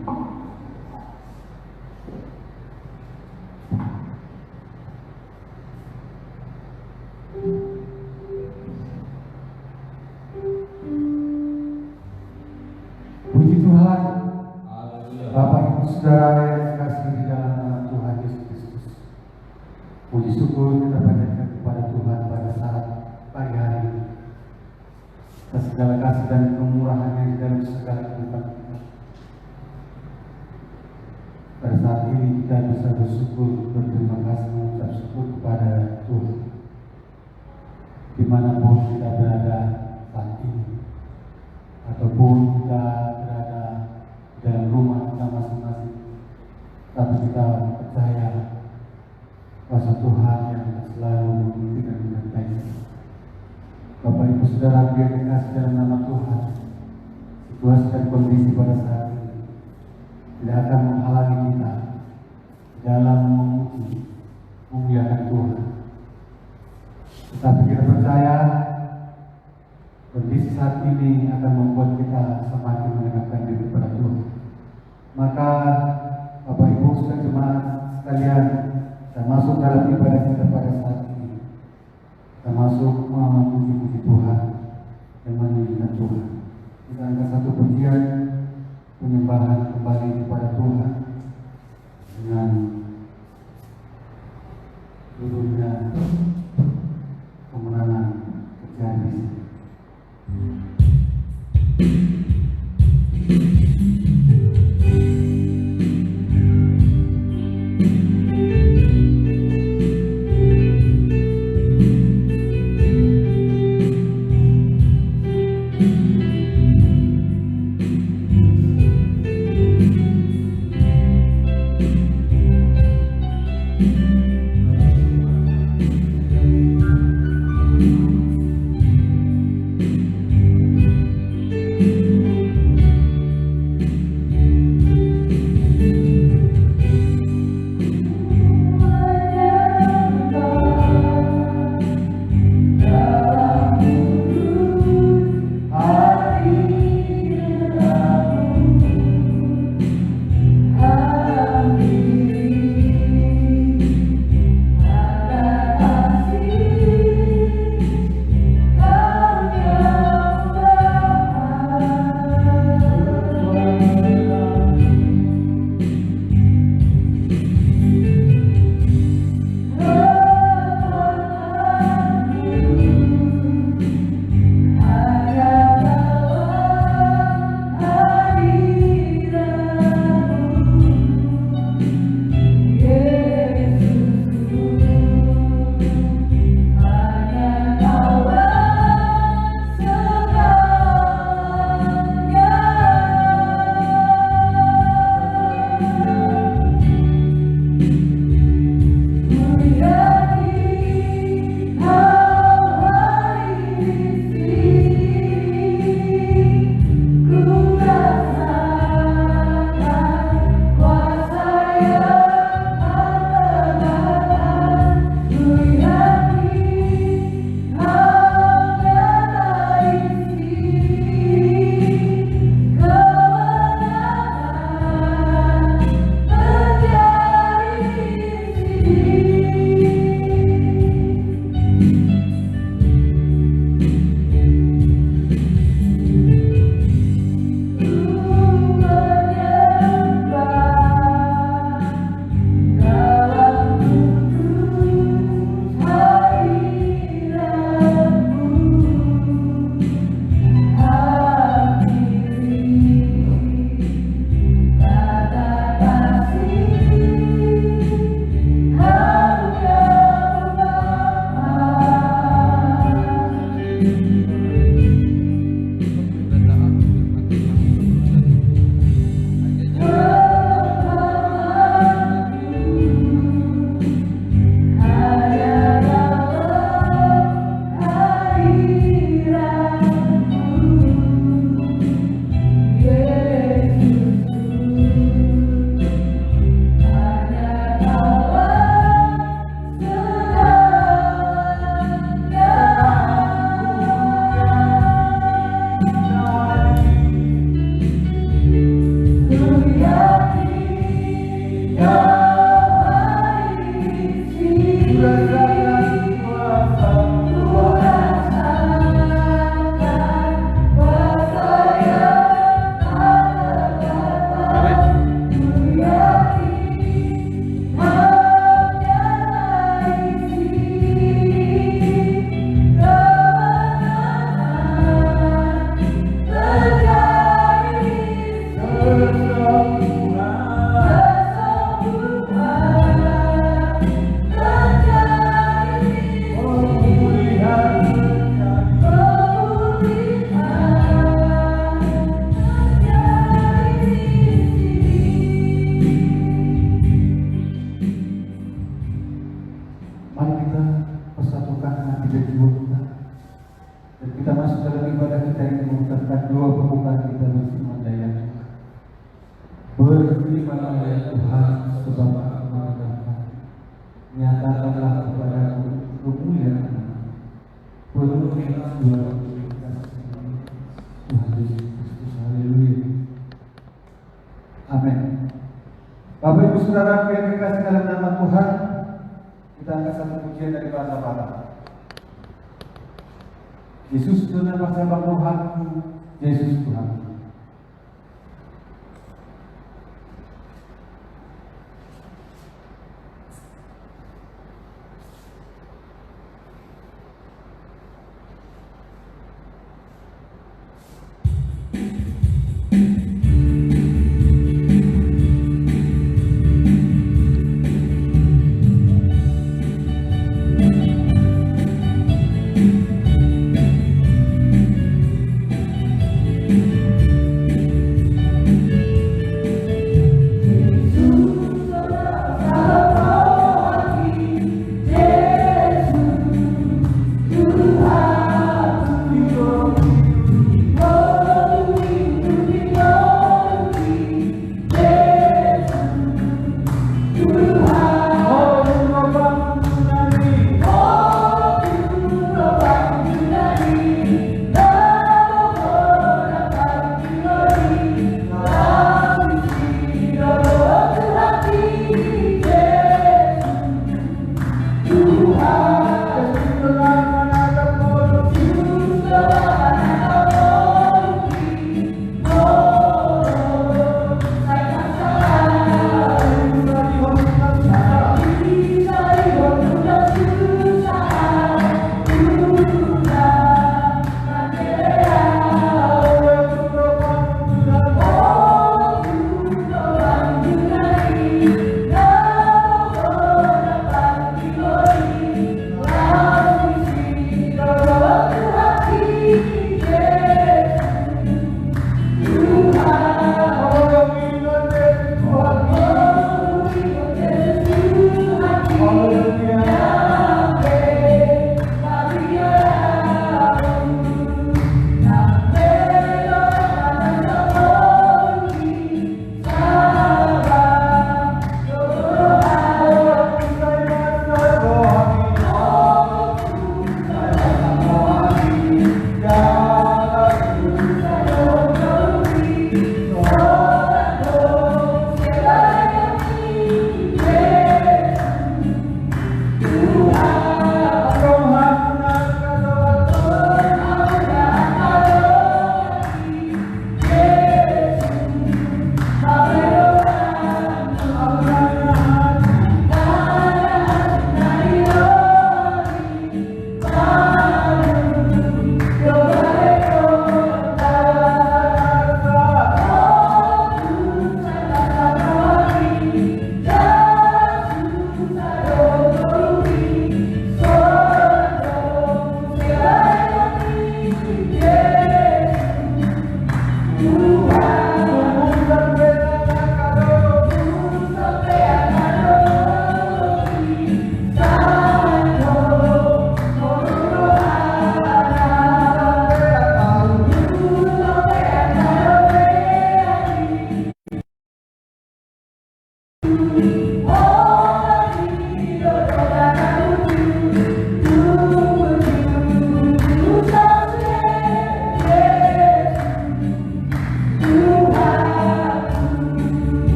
Puji Tuhan, Bapak Ibu Saudara yang dikasihi di dalam nama Tuhan Yesus Kristus. Puji syukur kita panjatkan kepada Tuhan pada saat pagi hari ini. Atas segala kasih dan kemurahan-Nya di dalam segala kehidupan kita. Pada saat ini kita bisa bersyukur, berterima kasih, mengucap syukur kepada Tuhan. Dimanapun kita berada saat ini, ataupun kita berada dalam rumah kita masing-masing, tapi kita percaya kuasa Tuhan yang selalu memimpin dan menyertai kita. Bapak Ibu Saudara yang dikasihi dalam nama Tuhan, situasi dan kondisi pada saat ini tidak akan menghalangi kita dalam memuji, memuliakan Tuhan. Tetapi kita percaya kondisi saat ini akan membuat kita semakin mendekatkan diri kepada Tuhan. Maka Bapak Ibu Saudara jemaat sekalian, kita masuk dalam ibadah kita pada saat ini. Kita masuk memuji Tuhan dan meninggikan Tuhan. Kita angkat satu pujian penyembahan kembali kepada Tuhan dengan judulnya Kemenangan Terjadi. Berfirman oleh Tuhan sebab mengatakan, nyatakanlah kepadaku kemuliaan penuhi jiwa Tuhan Yesus Kristus. Haleluya. Amin. Bapak Ibu Saudara yang dikasih dalam nama Tuhan, kita angkat satu pujian dari bahasa Batak. Yesus Tuhan bahasa Tuhanku, Yesus Tuhan.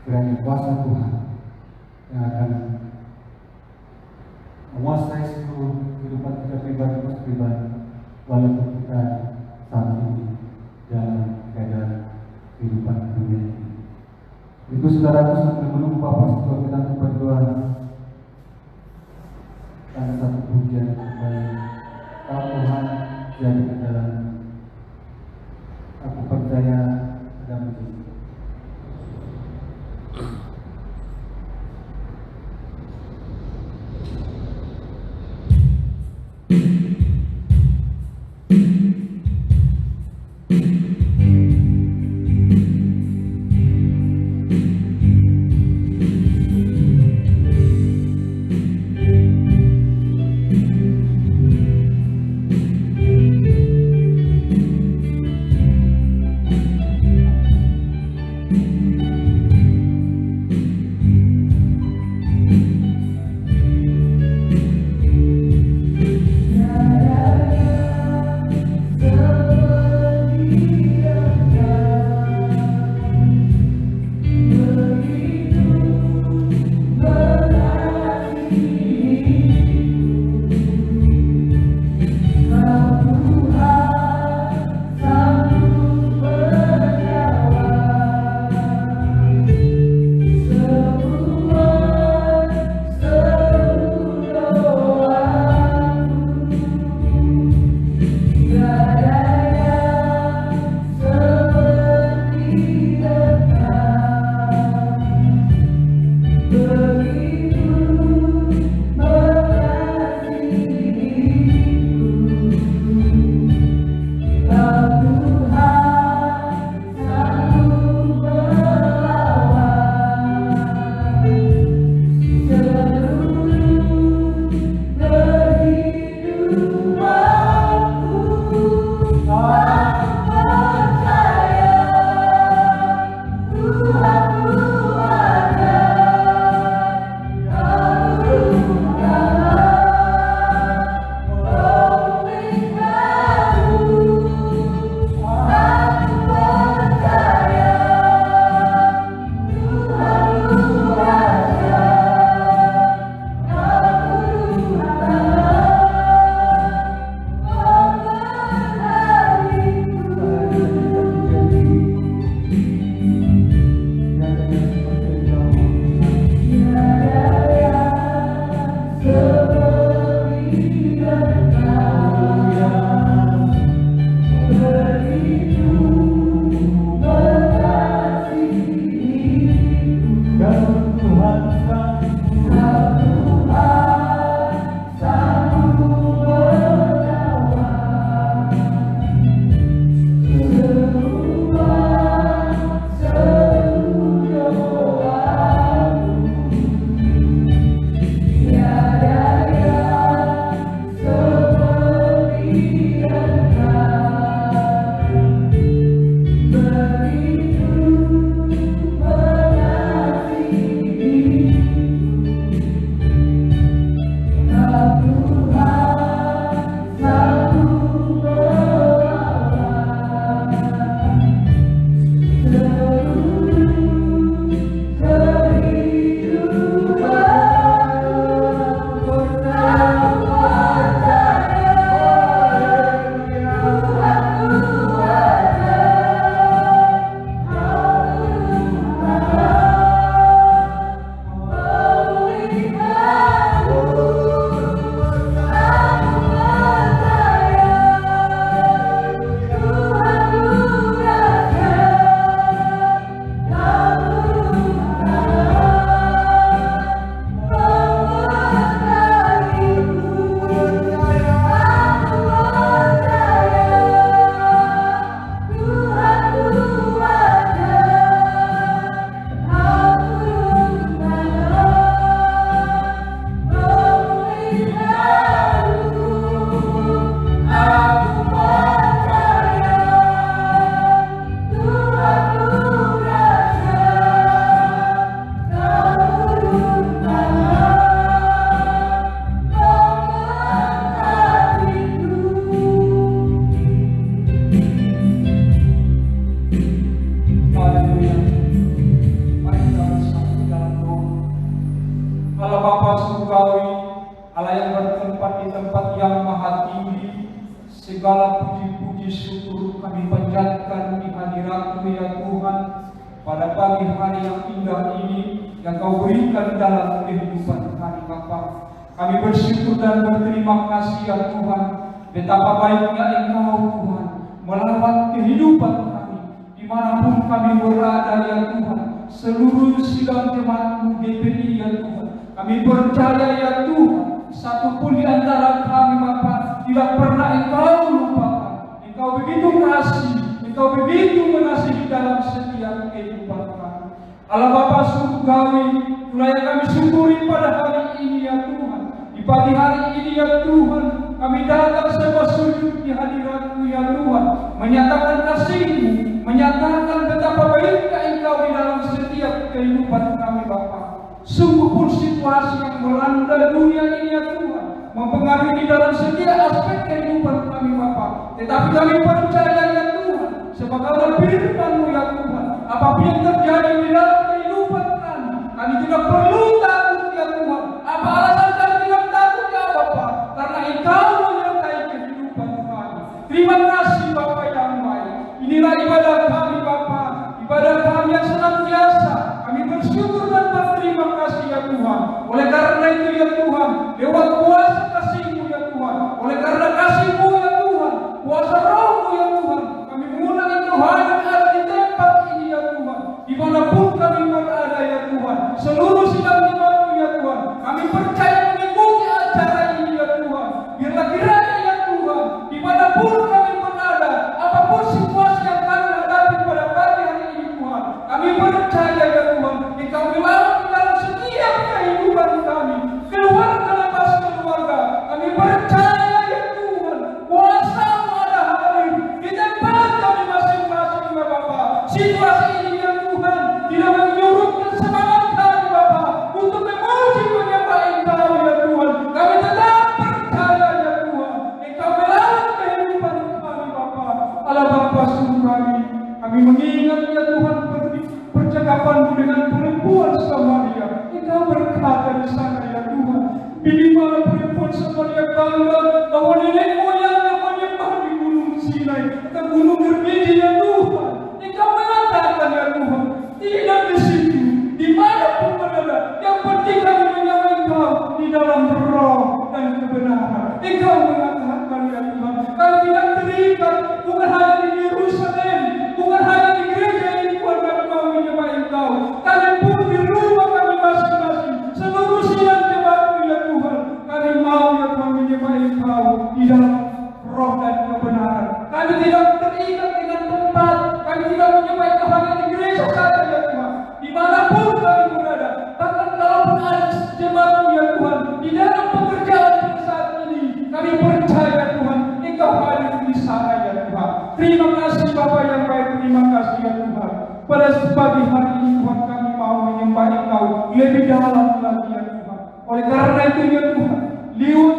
kiranya kuasa Tuhan yang akan menguasai seluruh kehidupan kita pribadi, walaupun kita saat ini dalam keadaan kehidupan dunia ini. Itu saudaraku, sambil menunggu Bapak Ketua kita untuk berdoa, ada satu pujian kembali. Kau Tuhan jadi andalan, aku percaya padamu Yesus. pagi hari yang indah ini yang Kau berikan dalam kehidupan kami Bapa. Kami bersyukur dan berterima kasih ya Tuhan, betapa baiknya Engkau Tuhan melawat kehidupan kami dimanapun kami berada ya Tuhan. Seluruh sidang jemaat-Mu GPI ya Tuhan, kami percaya ya Tuhan, satupun di antara kami Bapa tidak pernah Engkau lupakan. Engkau begitu kasih, Engkau begitu mengasihi dalam setiap kehidupan kami. Allah Bapa surgawi, itulah yang kami syukuri pada hari ini ya Tuhan. Di pagi hari ini ya Tuhan, kami datang semua sujud di hadirat-Mu ya Tuhan, menyatakan kasih-Mu, menyatakan betapa baiknya Engkau di dalam setiap kehidupan kami Bapa. Sungguh pun situasi yang melanda dunia ini ya Tuhan mempengaruhi di dalam setiap aspek kehidupan kami Bapa. Tetapi kami percaya ya Tuhan, sebagaimana firman-Mu ya Tuhan, apapun yang terjadi di dalam kehidupan kami tidak perlu takut ya Tuhan. Apa alasan kami tidak takut ya Bapa? Karena Engkau menyertai kehidupan kami. Terima kasih Bapa yang baik. Inilah ibadah kami Bapa, ibadah kami yang senantiasa kami bersyukur dan berterima kasih ya Tuhan. Oleh karena itu ya Tuhan, lewat kuasa kasih-Mu ya Tuhan, oleh karena kasih-Mu ya Tuhan, kuasa Roh-Mu ya Tuhan, kami mengulangi Tuhan yang ada di tempat ini ya Tuhan, dimanapun kami berada ya Tuhan, seluruh sidang jemaat-Mu ya Tuhan, kami percaya mengikuti acara ini ya Tuhan. Biarlah kiranya ya Tuhan, dimanapun kami berada, apapun situasi yang kami hadapi pada pagi hari ini Tuhan, kami percaya ya Tuhan, Engkau melawat dalam setiap kehidupan kami, keluarga lepas keluarga. Kami percaya ya Tuhan, kuasa-Mu ada hadir di tempat kami masing-masing ya Bapa. Situasi ini ya Tuhan tidak menyurutkan semangat kami Bapa untuk memuji menyembah Engkau ya Tuhan. Kami tetap percaya ya Tuhan, Engkau melawat kehidupan kami Bapa. Allah Bapa kami mengingat ya Tuhan percakapan-Mu dengan perempuan Samaria. Engkau berkata di sana ya Tuhan, di mana perempuan Samaria bangga bahwa nenek moyangnya menyembah di gunung Sinai atau gunung Gerizim ya Tuhan. Engkau mengatakan ya Tuhan, tidak di situ, dimanapun berada, yang penting kami menyembah Engkau di dalam roh dan kebenaran. Engkau mengatakan ya Tuhan, kami tidak terikat bukan hanya di Yerusalem, bukan hanya di gereja ini Tuhan, kami mau menyembah Engkau. Kami pun di rumah kami masing-masing, seluruh sidang jemaat-Mu ya Tuhan, kami mau ya Tuhan menyembah Engkau di dalam roh dan kebenaran. Kami tidak terikat dengan tempat, kami tidak menyembah Engkau hanya di gereja saja ya Tuhan, dimanapun kami berada. Bahkan kalaupun ada jemaat-Mu ya Tuhan di dalam pekerjaan saat ini, kami percaya Tuhan, Engkau hadir di sana ya Tuhan. Terima kasih Bapa yang baik, terima kasih ya Tuhan. Pada pagi hari ini Tuhan, kami mau menyembah Engkau lebih dalam lagi ya Tuhan. Oleh karena itu ya Tuhan, lewat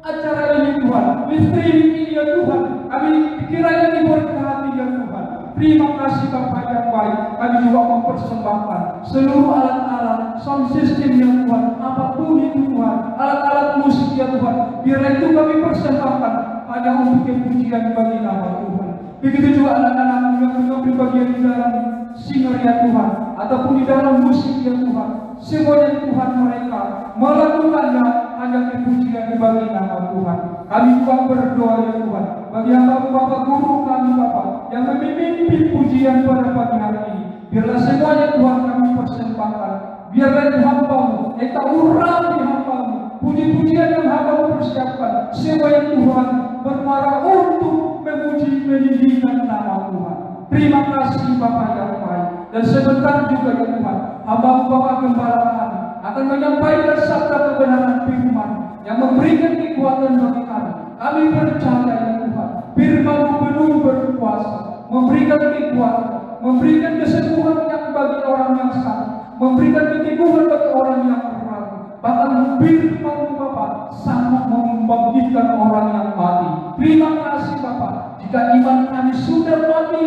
acara ini Tuhan, di streaming ini ya Tuhan, kami kiranya diberkati ya Tuhan. Terima kasih Bapa yang baik. Kami juga mempersembahkan seluruh alat-alat sound system ya Tuhan, apapun itu Tuhan, alat-alat musik ya Tuhan, biarlah itu kami persembahkan hanya untuk kepujian bagi nama Tuhan. Begitu juga anak-anak yang mengambil bagian di dalam singer ya Tuhan, ataupun di dalam musik ya Tuhan, semuanya Tuhan mereka melakukannya hanya kepujian bagi nama Tuhan. Kami juga berdoa ya Tuhan bagi Bapak guru kami Bapak yang memimpin pujian pada pagi hari ini. Biarlah semuanya Tuhan kami persembahkan. Biarlah hamba-Mu, Engkau urapi hamba-Mu, puji-pujian yang hamba-Mu persiapkan, semuanya Tuhan bermuara untuk memuji meninggikan nama Tuhan. Terima kasih Bapa yang baik. Dan sebentar juga ya Tuhan, hamba-Mu Bapak Gembala kami akan menyampaikan sabda kebenaran firman yang memberikan kekuatan bagi kami. Kami percaya ya Tuhan, firman-Mu penuh berkuasa, memberikan kekuatan, memberikan kesembuhan yang bagi orang yang sakit, memberikan keteguhan bagi orang yang ragu. Bahkan firman-Mu Bapa sangat membangkitkan orang yang mati. Terima kasih Bapa, jika iman kami sudah mati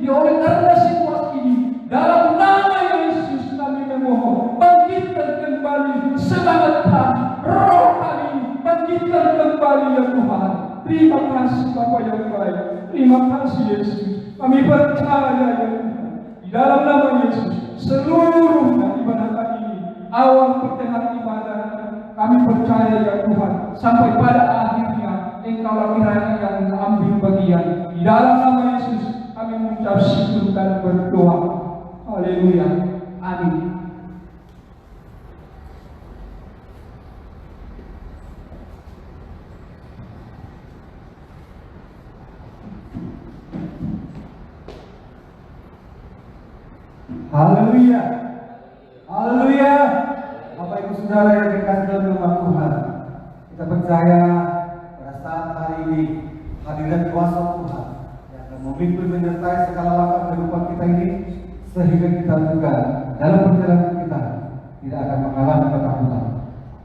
ya oleh karena situasi ini, dalam nama Yesus kami memohon, bangkitkan kembali semangat kami, roh kami, bangkitkan kembali ya Tuhan. Terima kasih Bapa yang baik, terima kasih Yesus. Kami percaya ya Tuhan, di dalam nama Yesus seluruh ibadah kami ini, awal pertengahan ibadah, kami percaya ya Tuhan, sampai pada akhirnya Engkaulah kiranya yang mengambil bagian. Di dalam nama Yesus kami mengucap syukur dan berdoa. Haleluya. Amin. Haleluya. Haleluya. Bapak Ibu Saudara yang dikasih dalam nama Tuhan, kita percaya pada saat hari ini hadirat kuasa Tuhan yang akan memimpin menyertai segala langkah kehidupan kita ini, sehingga kita juga dalam perjalanan kita tidak akan mengalami ketakutan.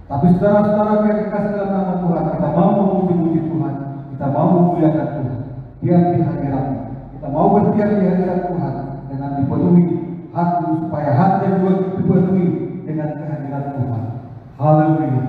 Tapi saudara-saudara yang dikasih dalam nama Tuhan, kita mau memuji Tuhan, kita mau memuliakan Tuhan, diam di hadirat-Nya. Kita mau berdiam di hadirat Tuhan dengan dipenuhi hati, supaya hati juga dipenuhi dengan kehadiran Tuhan. Haleluya.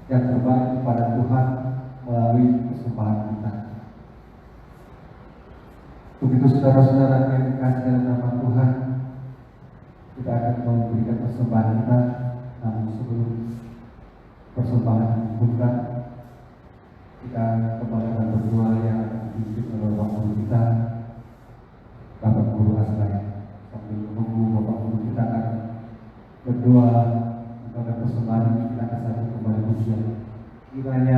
yang terbaik kepada Tuhan melalui persembahan kita. Begitu saudara-saudara yang dikasihi dalam nama Tuhan, kita akan memberikan persembahan kita. Namun sebelum persembahan dibuka, kita kembali akan berdoa yang akan dipimpin oleh Bapak Guru kita, Bapak Guru Asbaya. Sambil menunggu Bapak Guru kita akan berdoa kepada persembahan, kita akan satu kembali bersiap. Kiranya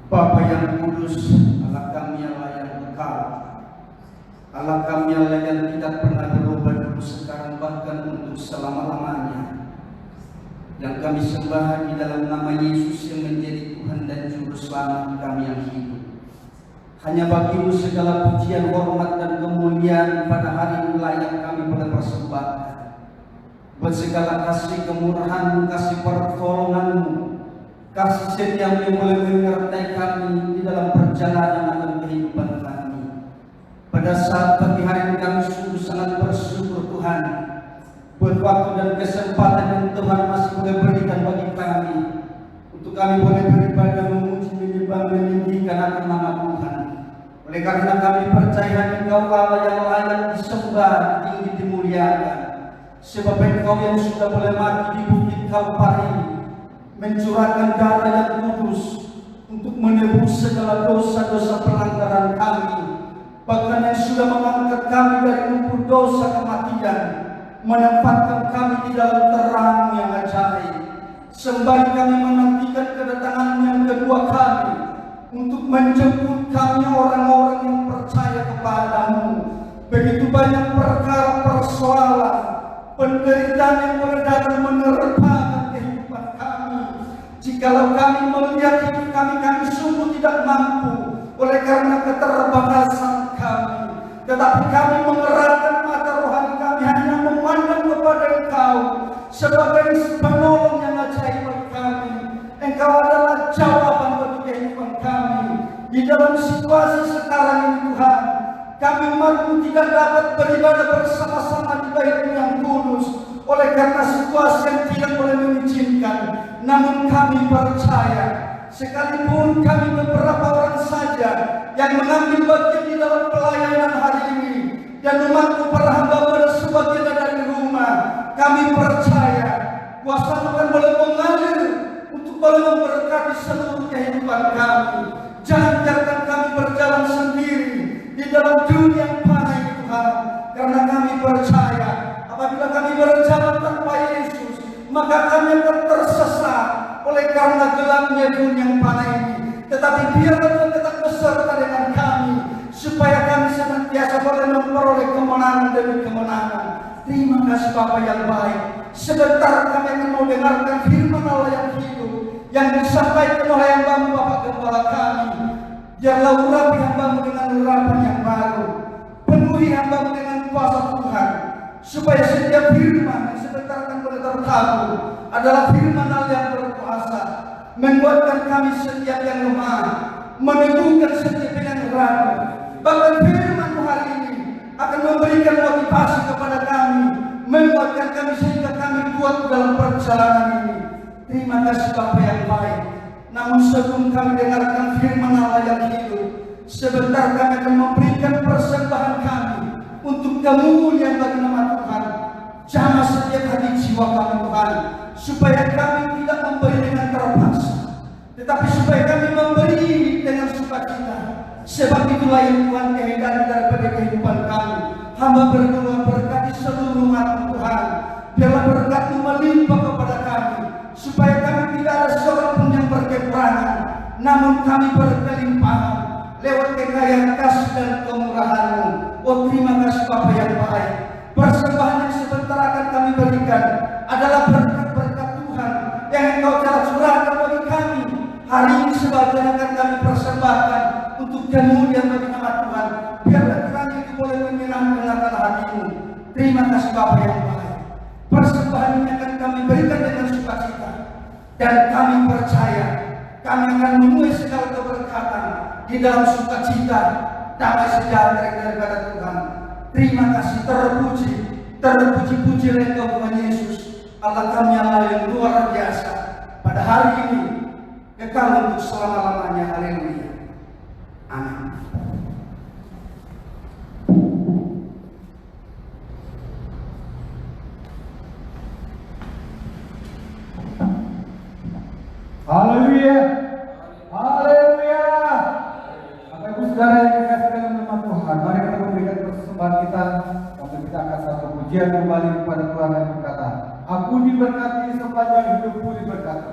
Bapa yang kudus, Allah kami Allah yang kekal, Allah kami Allah yang tidak pernah berubah dulu, sekarang bahkan untuk selama-lamanya, yang kami sembah di dalam nama Yesus yang menjadi Tuhan dan Juru Selamat kami yang hidup. Hanya bagimu segala pujian, hormat dan kemuliaan pada hari ini layak kami pada persembahkan. Buat segala kasih kemurahan, kasih pertolonganmu, kasih setiamu yang boleh menyertai kami di dalam perjalanan dalam kehidupan kami. Pada saat pagi hari ini kami sungguh sangat bersyukur Tuhan buat waktu dan kesempatan yang Tuhan masih boleh berikan bagi kami, untuk kami boleh beribadah, memuji, menyembah, meninggikan akan nama Tuhan. Oleh karena kami percaya Engkau Allah yang layak disembah, tinggi dimuliakan. Sebab Engkau yang sudah boleh mati di bukit Kalvari, mencurahkan darah yang kudus untuk menebus segala dosa-dosa pelanggaran kami, bahkan yang sudah mengangkat kami dari lumpur dosa kematian, menempatkan kami di dalam terang yang ajaib. Sembari kami menantikan kedatangan yang kedua kami untuk menjemput kami orang-orang yang percaya kepadamu. Begitu banyak perkara persoalan, penderitaan yang boleh datang menerpakan kehidupan kami. Jikalau kami melihat hidup kami, kami sungguh tidak mampu oleh karena keterbatasan kami. Tetapi kami mengerahkan mata rohani kami hanya memandang kepada Engkau sebagai penolong yang ajaib bagi kami. Engkau adalah jawaban bagi kehidupan kami. Di dalam situasi sekarang ini Tuhan, kami umatmu tidak dapat beribadah bersama-sama di Bait-Mu yang kudus oleh karena situasi yang tidak boleh mengizinkan. Namun kami percaya, sekalipun kami beberapa orang saja yang mengambil bagian di dalam pelayanan hari ini, dan umatmu para hamba pada sebagian dari rumah, kami percaya kuasa Tuhan boleh mengalir untuk boleh memberkati seluruh kehidupan kami. Jangan biarkan kami berjalan sendiri di dalam dunia yang panah ini Tuhan, karena kami percaya apabila kami berjalan tanpa Yesus, maka kami akan tersesat oleh karena gelapnya dunia yang panah ini. Tetapi biarlah Tuhan tetap beserta dengan kami, supaya kami senantiasa boleh memperoleh kemenangan demi kemenangan. Terima kasih Bapa yang baik. Sebentar kami akan mau dengarkan firman Allah yang hidup, yang disampaikan oleh hamba-Mu Bapak Gembala kami. Biarlah urapi hamba-Mu dengan urapan yang baru, penuhi hamba-Mu dengan kuasa Tuhan, supaya setiap firman yang sebentar akan boleh tertabur adalah firman Allah yang berkuasa, menguatkan kami setiap yang lemah, meneguhkan setiap yang ragu. Bahkan firman-Mu hari ini akan memberikan motivasi kepada kami, menguatkan kami sehingga kami kuat dalam perjalanan ini. Terima kasih Bapa yang baik. Namun sebelum kami dengarkan firman Allah yang hidup, sebentar kami akan memberikan persembahan kami untuk kemuliaan bagi nama Tuhan. Jamah setiap hati jiwa kami Tuhan, supaya kami tidak memberi dengan terpaksa, tetapi supaya kami memberi dengan sukacita. Sebab itulah yang Tuhan kehendaki daripada kehidupan kami. Hamba berdoa berkati seluruh umat Tuhan. Biarlah berkat-Mu melimpah kepada kami, supaya kami tidak ada seorang pun yang berkekurangan, namun kami berkelimpahan lewat kekayaan kasih dan kemurahan-Mu. Oh, terima kasih Bapa yang baik. Persembahan yang sebentar akan kami berikan adalah berkat-berkat Tuhan yang Engkau telah curahkan bagi kami. Hari ini sebagian akan kami persembahkan untuk kemuliaan bagi nama Tuhan. Biarlah kiranya itu boleh menyenangkan hati-Mu. Terima kasih Bapa yang baik. Persembahan ini akan kami berikan dengan sukacita, dan kami percaya kami akan memenuhi segala keberkatan di dalam sukacita, damai sejahtera daripada Tuhan. Terima kasih, terpuji-puji Engkau Tuhan Yesus, Allah kami yang luar biasa pada hari ini, kekal untuk selama-lamanya. Haleluya. Amin. Haleluya. Haleluya. Bapak Ibu Saudara yang dikasihi dalam nama Tuhan, mari kita memberikan persembahan kita sambil kita akan satu pujian kembali kepada Tuhan yang berkata, Aku diberkati sepanjang hidupku diberkati.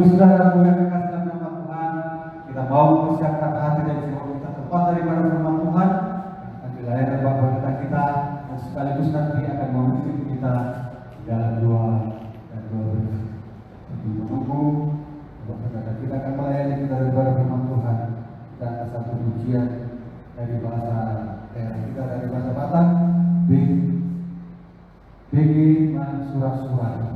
saudaraku yang kekasih dalam nama Tuhan, kita mau mempersiapkan hati dan jiwa kita tepat daripada firman Tuhan yang dilayani Bapak kita yang sekaligus nanti akan memimpin kita dalam doa dan doa berkat. Menunggu Bapak kita akan melayani kita daripada firman Tuhan dan satu pujian dari bahasa daerah kita dari bahasa Batak, BG Surat-Surat.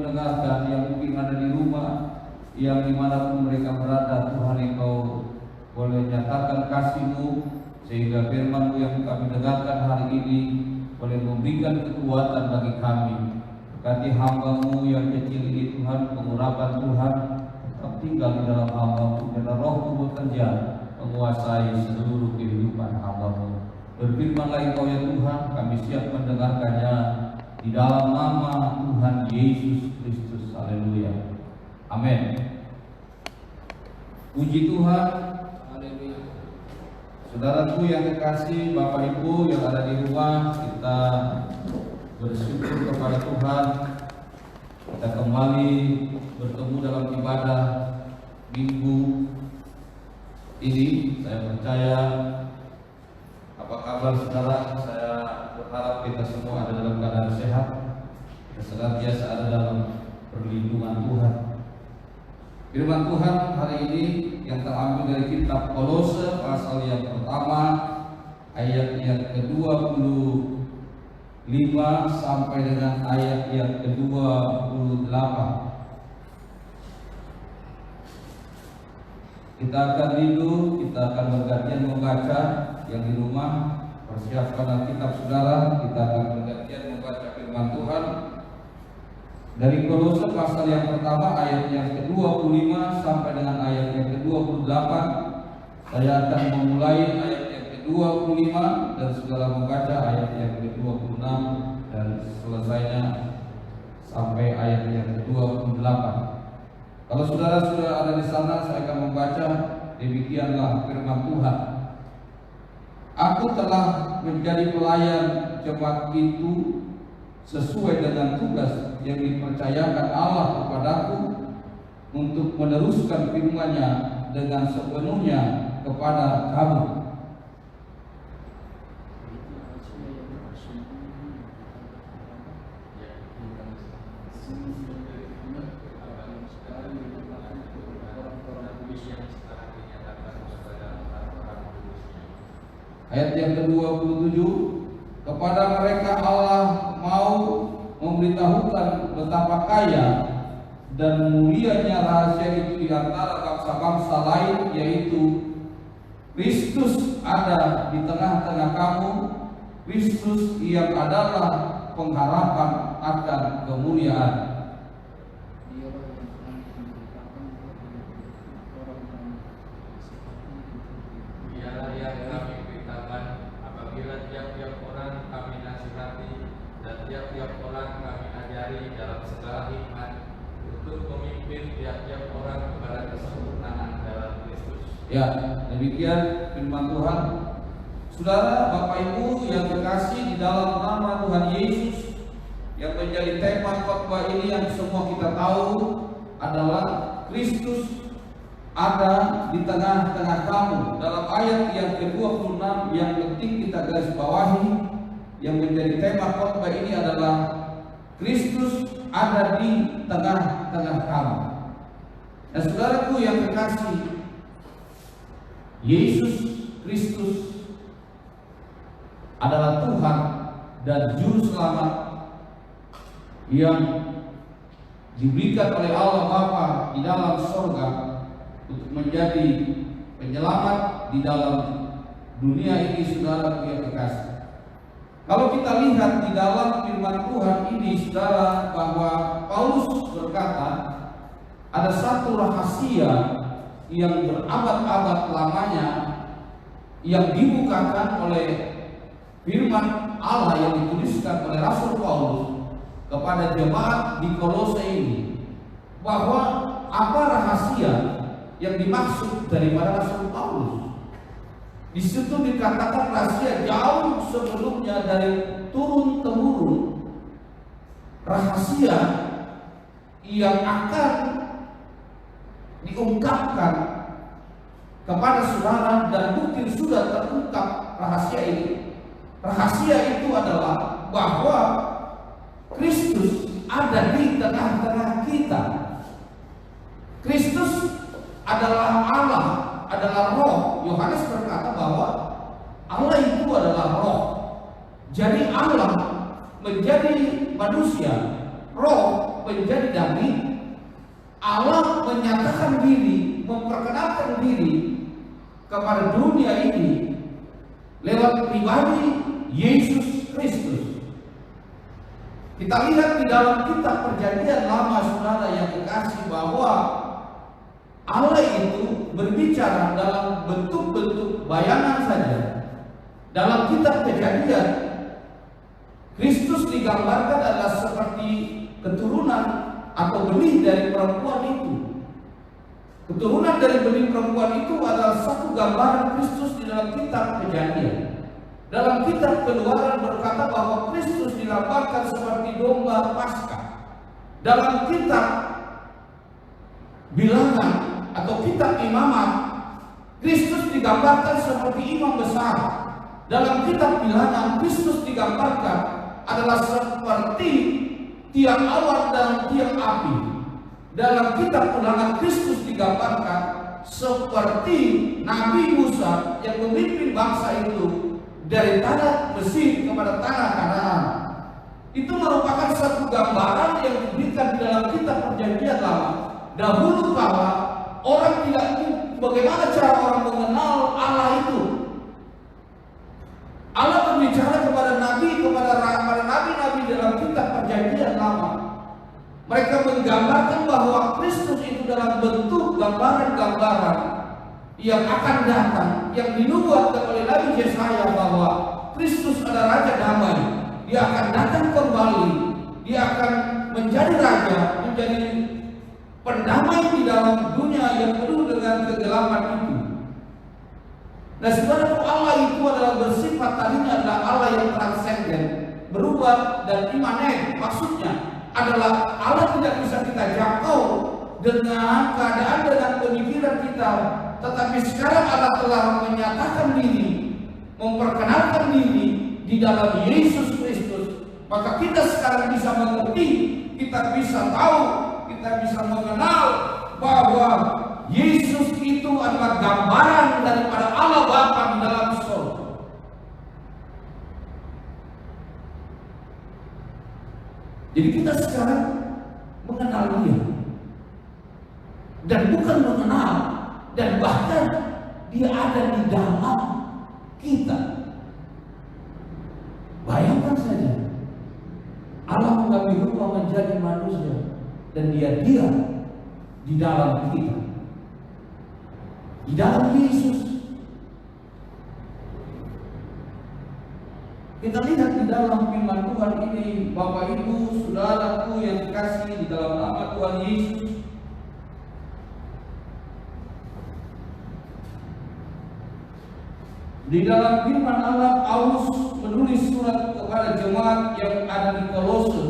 mendengarkan, yang mungkin ada di rumah, yang dimanapun mereka berada, Tuhan Engkau boleh nyatakan kasih-Mu, sehingga firman-Mu yang kami dengarkan hari ini boleh memberikan kekuatan bagi kami. Berkati hamba-Mu yang kecil ini Tuhan, pengurapan Tuhan tetap tinggal di dalam hamba-Mu, dan Roh-Mu bekerja menguasai seluruh kehidupan hamba-Mu. Berfirmanlah Engkau ya Tuhan, kami siap mendengarkannya di dalam nama Tuhan Yesus Kristus. Haleluya. Amin. Puji Tuhan. Haleluya. Saudaraku yang kekasih, Bapak Ibu yang ada di rumah, kita bersyukur kepada Tuhan. Kita kembali bertemu dalam ibadah minggu ini. Saya percaya, apa kabar saudara? Saya berharap kita semua ada dalam keadaan sehat, kita senantiasa ada dalam perlindungan Tuhan. Firman Tuhan hari ini yang terambil dari kitab Kolose pasal yang pertama ayat yang ke-25 sampai dengan ayat yang ke-28. Kita akan rindu, kita akan bergantian membaca. Yang di rumah, persiapkan kitab saudara, kita akan bergantian membaca firman Tuhan dari Kolose pasal yang pertama ayat yang ke-25 sampai dengan ayat yang ke-28. Saya akan memulai ayat yang ke-25 dan saudara membaca ayat yang ke-26 dan selesainya sampai ayat yang ke-28. Kalau saudara sudah ada di sana, saya akan membaca. Demikianlah firman Tuhan. Aku telah menjadi pelayan jemaat itu sesuai dengan tugas yang dipercayakan Allah kepadaku untuk meneruskan firman-Nya dengan sepenuhnya kepada kamu. Ayat yang ke-27, kepada mereka Allah mau memberitahukan betapa kaya dan mulianya rahasia itu di antara bangsa-bangsa lain, yaitu Kristus ada di tengah-tengah kamu, Kristus yang adalah pengharapan akan kemuliaan. Ialah yang kami beritakan apabila tiap-tiap orang kami nasihati dan tiap-tiap orang kami ajari dalam segala hikmat untuk memimpin tiap-tiap orang kepada kesempurnaan dalam Kristus. Ya, demikian firman Tuhan. Saudara, Bapak Ibu yang terkasih di dalam nama Tuhan Yesus, yang menjadi tema khotbah ini yang semua kita tahu adalah Kristus ada di tengah-tengah kamu. Dalam ayat yang ke-26 yang penting kita garis bawahi, yang menjadi tema khotbah ini adalah Kristus ada di tengah-tengah kamu. Nah, saudaraku yang terkasih, Yesus Kristus adalah Tuhan dan Juru Selamat yang diberikan oleh Allah Bapa di dalam sorga untuk menjadi penyelamat di dalam dunia ini, saudara yang terkasih. Kalau kita lihat di dalam firman Tuhan ini, saudara, bahwa Paulus berkata ada satu rahasia yang berabad-abad lamanya yang dibukakan oleh firman Allah yang dituliskan oleh Rasul Paulus kepada jemaat di Kolose ini, bahwa apa rahasia yang dimaksud daripada Rasul Paulus. Di situ dikatakan rahasia jauh sebelumnya dari turun temurun, rahasia yang akan diungkapkan kepada saudara dan mungkin sudah terungkap rahasia ini. Rahasia itu adalah bahwa Kristus ada di tengah-tengah kita. Kristus adalah Allah, adalah Roh. Yohanes berkata bahwa Allah itu adalah Roh. Jadi Allah menjadi manusia, Roh menjadi daging, Allah menyatakan diri, memperkenalkan diri kepada dunia ini lewat pribadi Yesus Kristus. Kita lihat di dalam kitab Perjanjian Lama, saudara yang kekasih, bahwa Allah itu berbicara dalam bentuk-bentuk bayangan saja. Dalam kitab Kejadian, Kristus digambarkan adalah seperti keturunan atau benih dari perempuan itu. Keturunan dari benih perempuan itu adalah satu gambaran Kristus di dalam kitab Kejadian. Dalam kitab Keluaran berkata bahwa Kristus digambarkan seperti domba Paskah. Dalam kitab Bilangan atau kitab Imamat, Kristus digambarkan seperti imam besar. Dalam kitab Bilangan, Kristus digambarkan adalah seperti tiang awan dan tiang api. Dalam kitab Ulangan, Kristus digambarkan seperti Nabi Musa yang memimpin bangsa itu dari tanah Mesir kepada tanah Kanaan. Itu merupakan satu gambaran yang diberikan di dalam kitab Perjanjian Lama. Dahulu kala orang tidak tahu bagaimana cara orang mengenal Allah itu. Allah berbicara kepada nabi-nabi dalam kitab Perjanjian Lama. Mereka menggambarkan bahwa Kristus itu dalam bentuk gambaran-gambaran yang akan datang, yang dinubuatkan oleh Nabi Yesaya bahwa Kristus adalah Raja Damai. Dia akan datang kembali, dia akan menjadi raja, menjadi pendamai di dalam dunia yang penuh dengan kegelapan itu. Nah, sebenarnya Allah itu adalah bersifat tadinya adalah Allah yang transenden, berubah dan imanen. Maksudnya adalah Allah tidak bisa kita jangkau dengan keadaan, dengan pemikiran kita. Tetapi sekarang Allah telah menyatakan diri, memperkenalkan diri di dalam Yesus Kristus. Maka kita sekarang bisa mengerti, kita bisa tahu, kita bisa mengenal bahwa Yesus itu adalah gambaran daripada Allah Bapa di dalam surga. Jadi kita sekarang mengenal Dia, dan bukan mengenal, dan bahkan Dia ada di dalam kita. Bayangkan saja, Allah mengambil rupa menjadi manusia dan Dia diam di dalam kita, di dalam Yesus. Kita lihat di dalam firman Tuhan ini, Bapak Ibu, saudaraku yang dikasihi di dalam nama Tuhan Yesus. Di dalam firman Allah, Paulus menulis surat kepada jemaat yang ada di Kolose.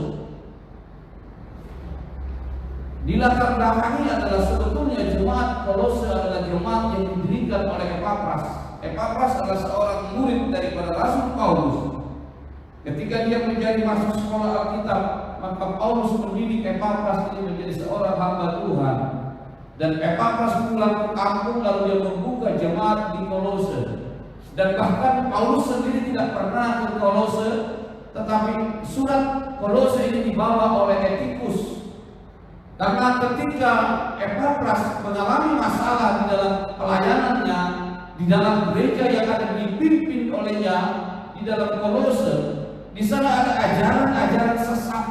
Di latar belakangnya adalah sebetulnya jemaat Kolose adalah jemaat yang didirikan oleh Epapras. Epapras adalah seorang murid daripada Rasul Paulus. Ketika dia menjadi masuk sekolah Alkitab, maka Paulus mendidik Epapras ini menjadi seorang hamba Tuhan. Dan Epapras pulang ke kampung lalu dia membuka jemaat di Kolose. Dan bahkan Paulus sendiri tidak pernah ke Kolose, tetapi surat Kolose ini dibawa oleh Etikus. Karena ketika Epapras mengalami masalah di dalam pelayanannya, di dalam gereja yang ada dipimpin olehnya di dalam Kolose, di sana ada ajaran-ajaran sesat,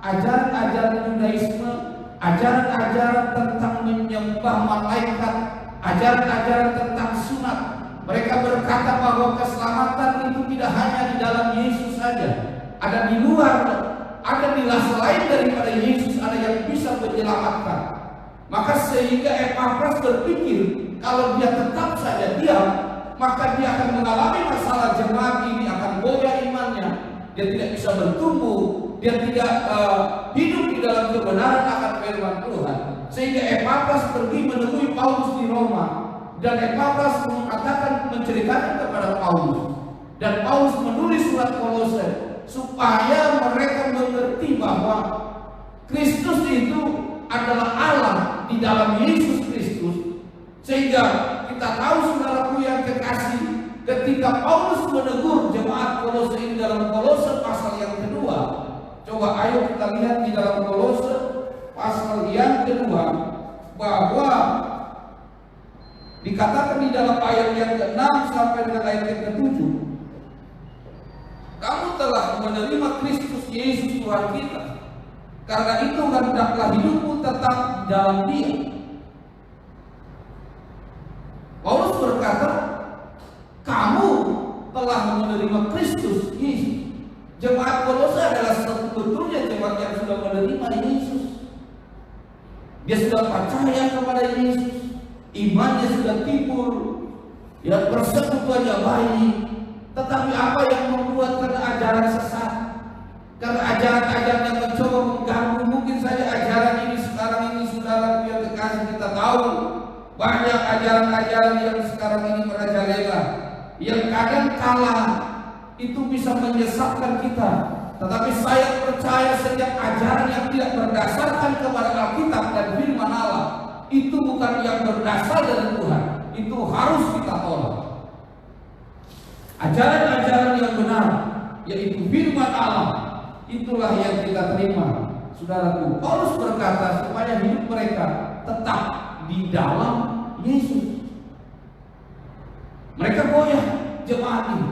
ajaran-ajaran Yudaisme, ajaran-ajaran tentang menyembah malaikat, ajaran-ajaran tentang sunat. Mereka berkata bahwa keselamatan itu tidak hanya di dalam Yesus saja, ada di luar, ada di selain daripada Yesus, ada yang bisa menyelamatkan. Maka sehingga Epapras berpikir kalau dia tetap saja diam, maka dia akan mengalami masalah, jemaat ini akan goyah imannya, dia tidak bisa bertumbuh, dia tidak hidup di dalam kebenaran akan firman Tuhan. Sehingga Epapras pergi menemui Paulus di Roma, dan Epapras mengatakan, menceritakan kepada Paulus, dan Paulus menulis surat Kolose supaya mereka mengerti bahwa Kristus itu adalah Allah di dalam Yesus Kristus. Sehingga kita tahu, saudaraku yang kekasih, ketika Paulus menegur jemaat Kolose ini dalam Kolose pasal yang kedua, coba ayo kita lihat di dalam Kolose kedua, bahwa dikatakan di dalam ayat yang ke-6 sampai dengan ayat yang ke-7, kamu telah menerima Kristus Yesus Tuhan kita. Karena itu hendaklah hidupmu tetap di dalam Dia. Paulus berkata, kamu telah menerima Kristus Yesus. Jemaat Kolose adalah sebetulnya jemaat yang sudah menerima Yesus. Dia sudah percaya kepada Yesus, imannya sudah timbul, ya, persekutuannya baik. Tetapi apa yang membuat karena ajaran sesat, karena ajaran-ajaran yang mencoba mengganggu, mungkin saja ajaran ini sekarang ini, saudara yang kekasih, kita tahu banyak ajaran-ajaran yang sekarang ini merajalela, yang kadang kala itu bisa menyesatkan kita. Tetapi saya percaya setiap ajaran yang tidak berdasarkan kepada Alkitab dan firman Allah, itu bukan yang berasal dari Tuhan, itu harus kita tolak. Ajaran-ajaran yang benar, yaitu firman Allah, itulah yang kita terima. Saudaraku, Paulus berkata supaya hidup mereka tetap di dalam Yesus. Mereka goyah jemaat ini.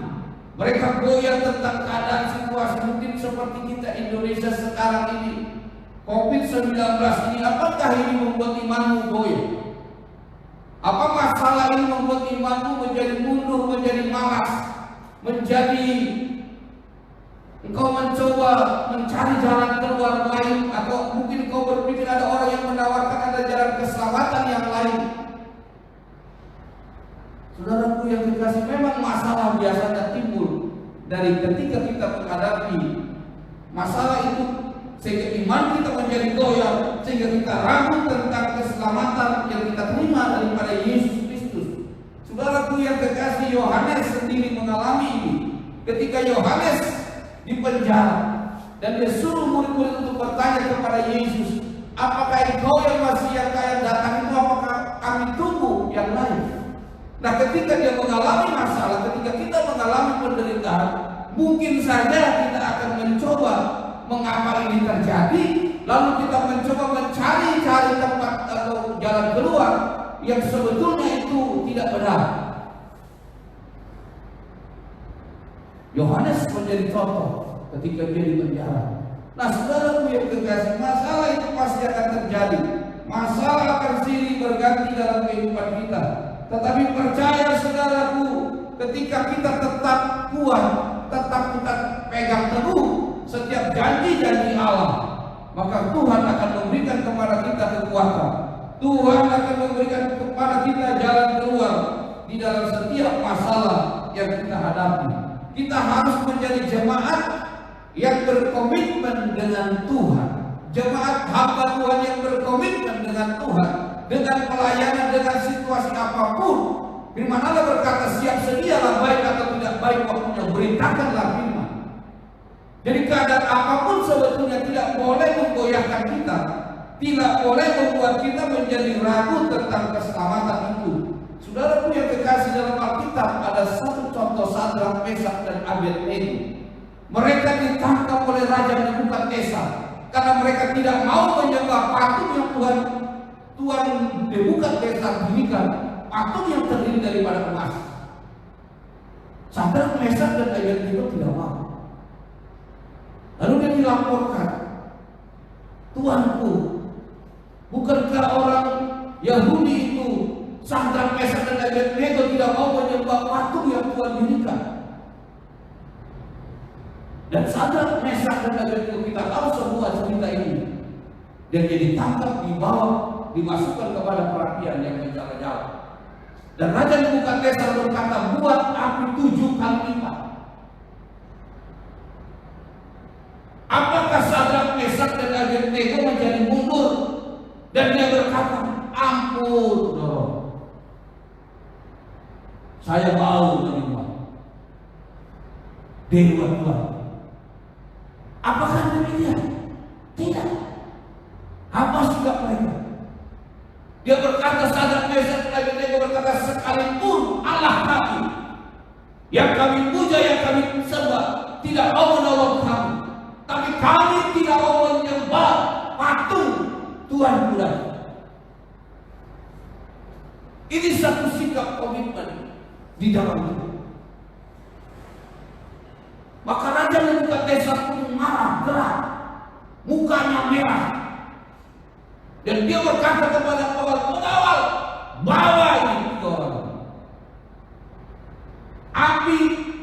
Mereka goyah tentang keadaan situasi mungkin seperti kita Indonesia sekarang ini. COVID-19 ini, apakah ini membuat imanmu goyah? Apa masalah ini membuat imanmu menjadi mundur, menjadi malas, menjadi engkau mencoba mencari jalan keluar lain, atau mungkin engkau berpikir ada orang yang menawarkan ada jalan keselamatan yang lain? Saudaraku yang dikasih, memang masalah biasanya timbul dari ketika kita menghadapi masalah itu, sehingga iman kita menjadi goyah, sehingga kita ragu tentang keselamatan yang kita terima daripada Yesus Kristus. Saudaraku yang kekasih, Yohanes sendiri mengalami ini. Ketika Yohanes di penjara dan dia suruh murid-murid untuk bertanya kepada Yesus, apakah engkau yang masih yang kaya datang itu, apakah kami tunggu yang lain? Nah, ketika dia mengalami masalah, ketika kita mengalami penderitaan, mungkin saja kita akan mencoba mengapa ini terjadi, lalu kita mencoba mencari-cari tempat atau jalan keluar yang sebetulnya itu tidak benar. Yohanes menjadi contoh ketika dia di penjara. Nah, saudaraku yang kekasih, masalah itu pasti akan terjadi. Masalah akan silih berganti dalam kehidupan kita. Tetapi percaya saudaraku, ketika kita tetap kuat, tetap kita pegang teguh setiap janji-janji Allah, maka Tuhan akan memberikan kepada kita kekuatan. Tuhan akan memberikan kepada kita jalan keluar di dalam setiap masalah yang kita hadapi. Kita harus menjadi jemaat yang berkomitmen dengan Tuhan, jemaat hamba Tuhan yang berkomitmen dengan Tuhan, dengan pelayanan, dengan situasi apapun. Firman Allah berkata, siap sedialah baik atau tidak baik waktunya, beritakanlah firman. Jadi keadaan apapun sebetulnya tidak boleh menggoyahkan kita, tidak boleh membuat kita menjadi ragu tentang keselamatan itu. Saudaraku yang kekasih, dalam Alkitab ada satu contoh Sadrak, Mesak dan Abednego. Mereka ditangkap oleh Raja Nebukadnezar karena mereka tidak mau menyembah patung yang Tuhan Nebukadnezar dirikan, patung yang terdiri daripada emas. Sadrak, Mesak dan Abednego tidak mau. Lalu dia dilaporkan, Tuanku, bukankah orang Yahudi itu, Sadrak, Mesak dan Abednego tidak mau menyembah patung yang Tuhan dirikan? Dan Sadrak, Mesak dan Abednego, kita tahu semua cerita ini. Dan dia ditangkap, dibawa, dimasukkan kepada perapian yang menjala-jala. Dan Raja Nebukadnezar berkata, buat api 7 kali lipat. Apakah Sadrak, Mesak dan Abednego menjadi mundur? Dan dia berkata, ampun, saya mau menerima Dewa Tuhan. Apakah demikian? Tidak. Apa sikap mereka? Dia berkata, Sadrak, Mesak dan Abednego berkata, sekalipun Allah kami yang kami puja, yang kami sembah, tidak mau menolong kami, tapi kami tidak mau menyembah patung Tuhan bulan. Ini satu sikap komitmen di dalam itu. Maka Raja Nebukadnezar pun marah, gerak, mukanya merah, dan dia berkata kepada pengawal, bawa ini 3 orang, api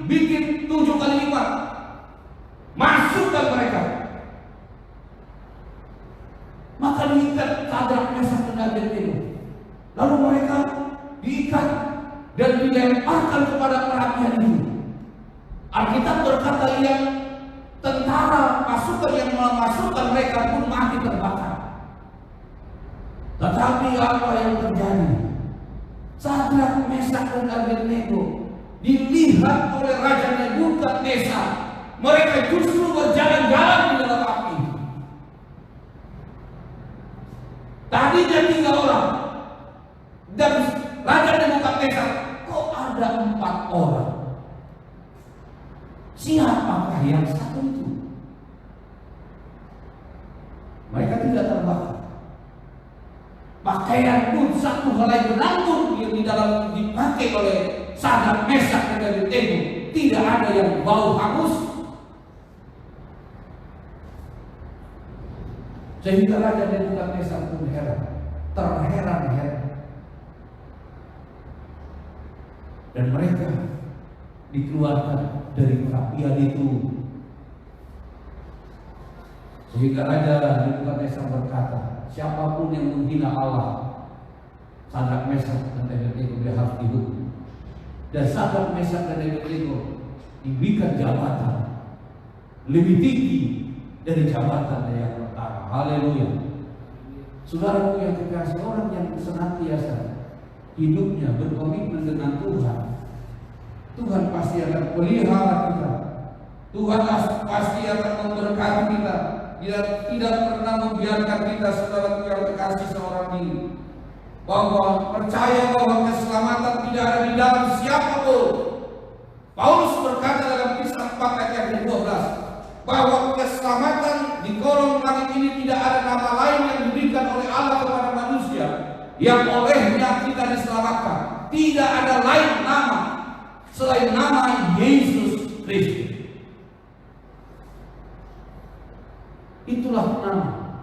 bikin 7 kali lipat, masukkan mereka. Maka diikat Sadrak, Mesak, dan Abednego. Lalu mereka diikat dan dilemparkan kepada perapian itu. Alkitab berkata yang tentara pasukan yang memasukkan mereka pun mati terbakar. Tetapi apa yang terjadi? Sadrak, Mesak, dan Abednego dilihat oleh Raja Nebukadnezar, mereka justru berjalan-jalan di dalam api. Tadinya 3 orang, dan Raja Nebukadnezar, kok ada 4 orang? Siapakah yang satu itu? Mereka tidak terbakar. Pakaian pun satu helai benang pun yang di dalam dipakai oleh Sadrak, Mesak, dan Abednego tidak ada yang bau hangus. Sehingga Raja Nebukadnezar pun heran, terheran-heran. Dan mereka dikeluarkan dari perapian itu. Sehingga Raja Nebukadnezar berkata, siapapun yang menghina Allah, Sadrak, Mesak, dan Abednego dia harus dihukum. Dan Sadrak, Mesak, dan Abednego diberikan jabatan lebih tinggi dari jabatan yang pertama. Haleluya. Saudaraku yang kekasih, orang yang senantiasa hidupnya berkomitmen dengan Tuhan, Tuhan pasti akan pelihara kita. Tuhan pasti akan memberkati kita. Dia tidak pernah membiarkan kita, saudaraku yang kekasih, seorang diri. Bahwa percaya bahwa keselamatan tidak ada di dalam siapapun. Paulus berkata dalam Kisah 4 ayat yang ke-12 bahwa keselamatan di kolong langit ini tidak ada nama lain yang diberikan oleh Allah kepada manusia yang olehnya kita diselamatkan. Tidak ada lain nama selain nama Yesus Kristus. Itulah nama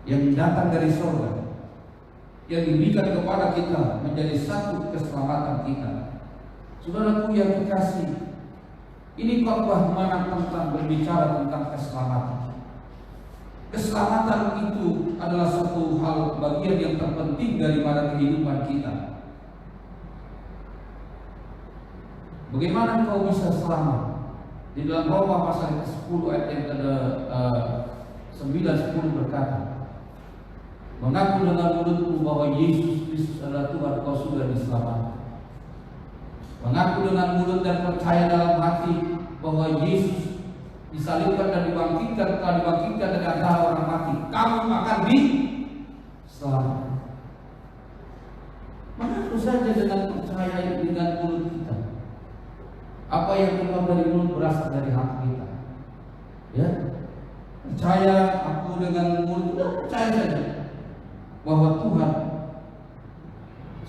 yang datang dari surga, yang diberikan kepada kita menjadi satu keselamatan kita. Saudaraku yang kekasih, ini khotbah mana tentang berbicara tentang keselamatan. Keselamatan itu adalah satu hal bagian yang terpenting daripada kehidupan kita. Bagaimana kau bisa selamat? Di dalam Roma pasal ke-10 ayat yang ke-9-10 berkata, mengaku dengan mulutmu bahwa Yesus Kristus adalah Tuhan, kau sudah diselamatkan. Mengaku dengan mulut dan percaya dalam hati bahwa Yesus disalibkan dan dibangkitkan, telah dibangkitkan dari antara orang mati, kamu akan diselamatkan. Mengaku saja dengan percaya dengan mulut kita. Apa yang keluar dari mulut berasal dari hati kita. Ya, percaya aku dengan mulut, percaya saja bahwa Tuhan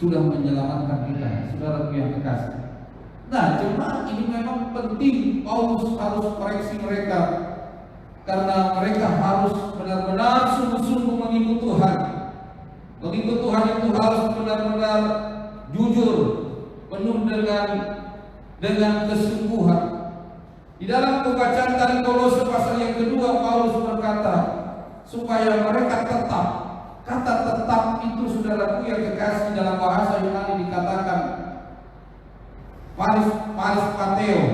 sudah menyelamatkan kita, saudara yang kekasih. Nah, jemaat ini memang penting. Paulus harus koreksi mereka karena mereka harus benar-benar sungguh-sungguh mengikut Tuhan. Mengikut Tuhan itu harus benar-benar jujur, penuh dengan kesungguhan. Di dalam pembacaan dari Kolose pasal yang kedua, Paulus berkata supaya mereka tetap. Kata tetap itu, saudaraku yang kekasih, dalam bahasa Yunani dikatakan parispateo,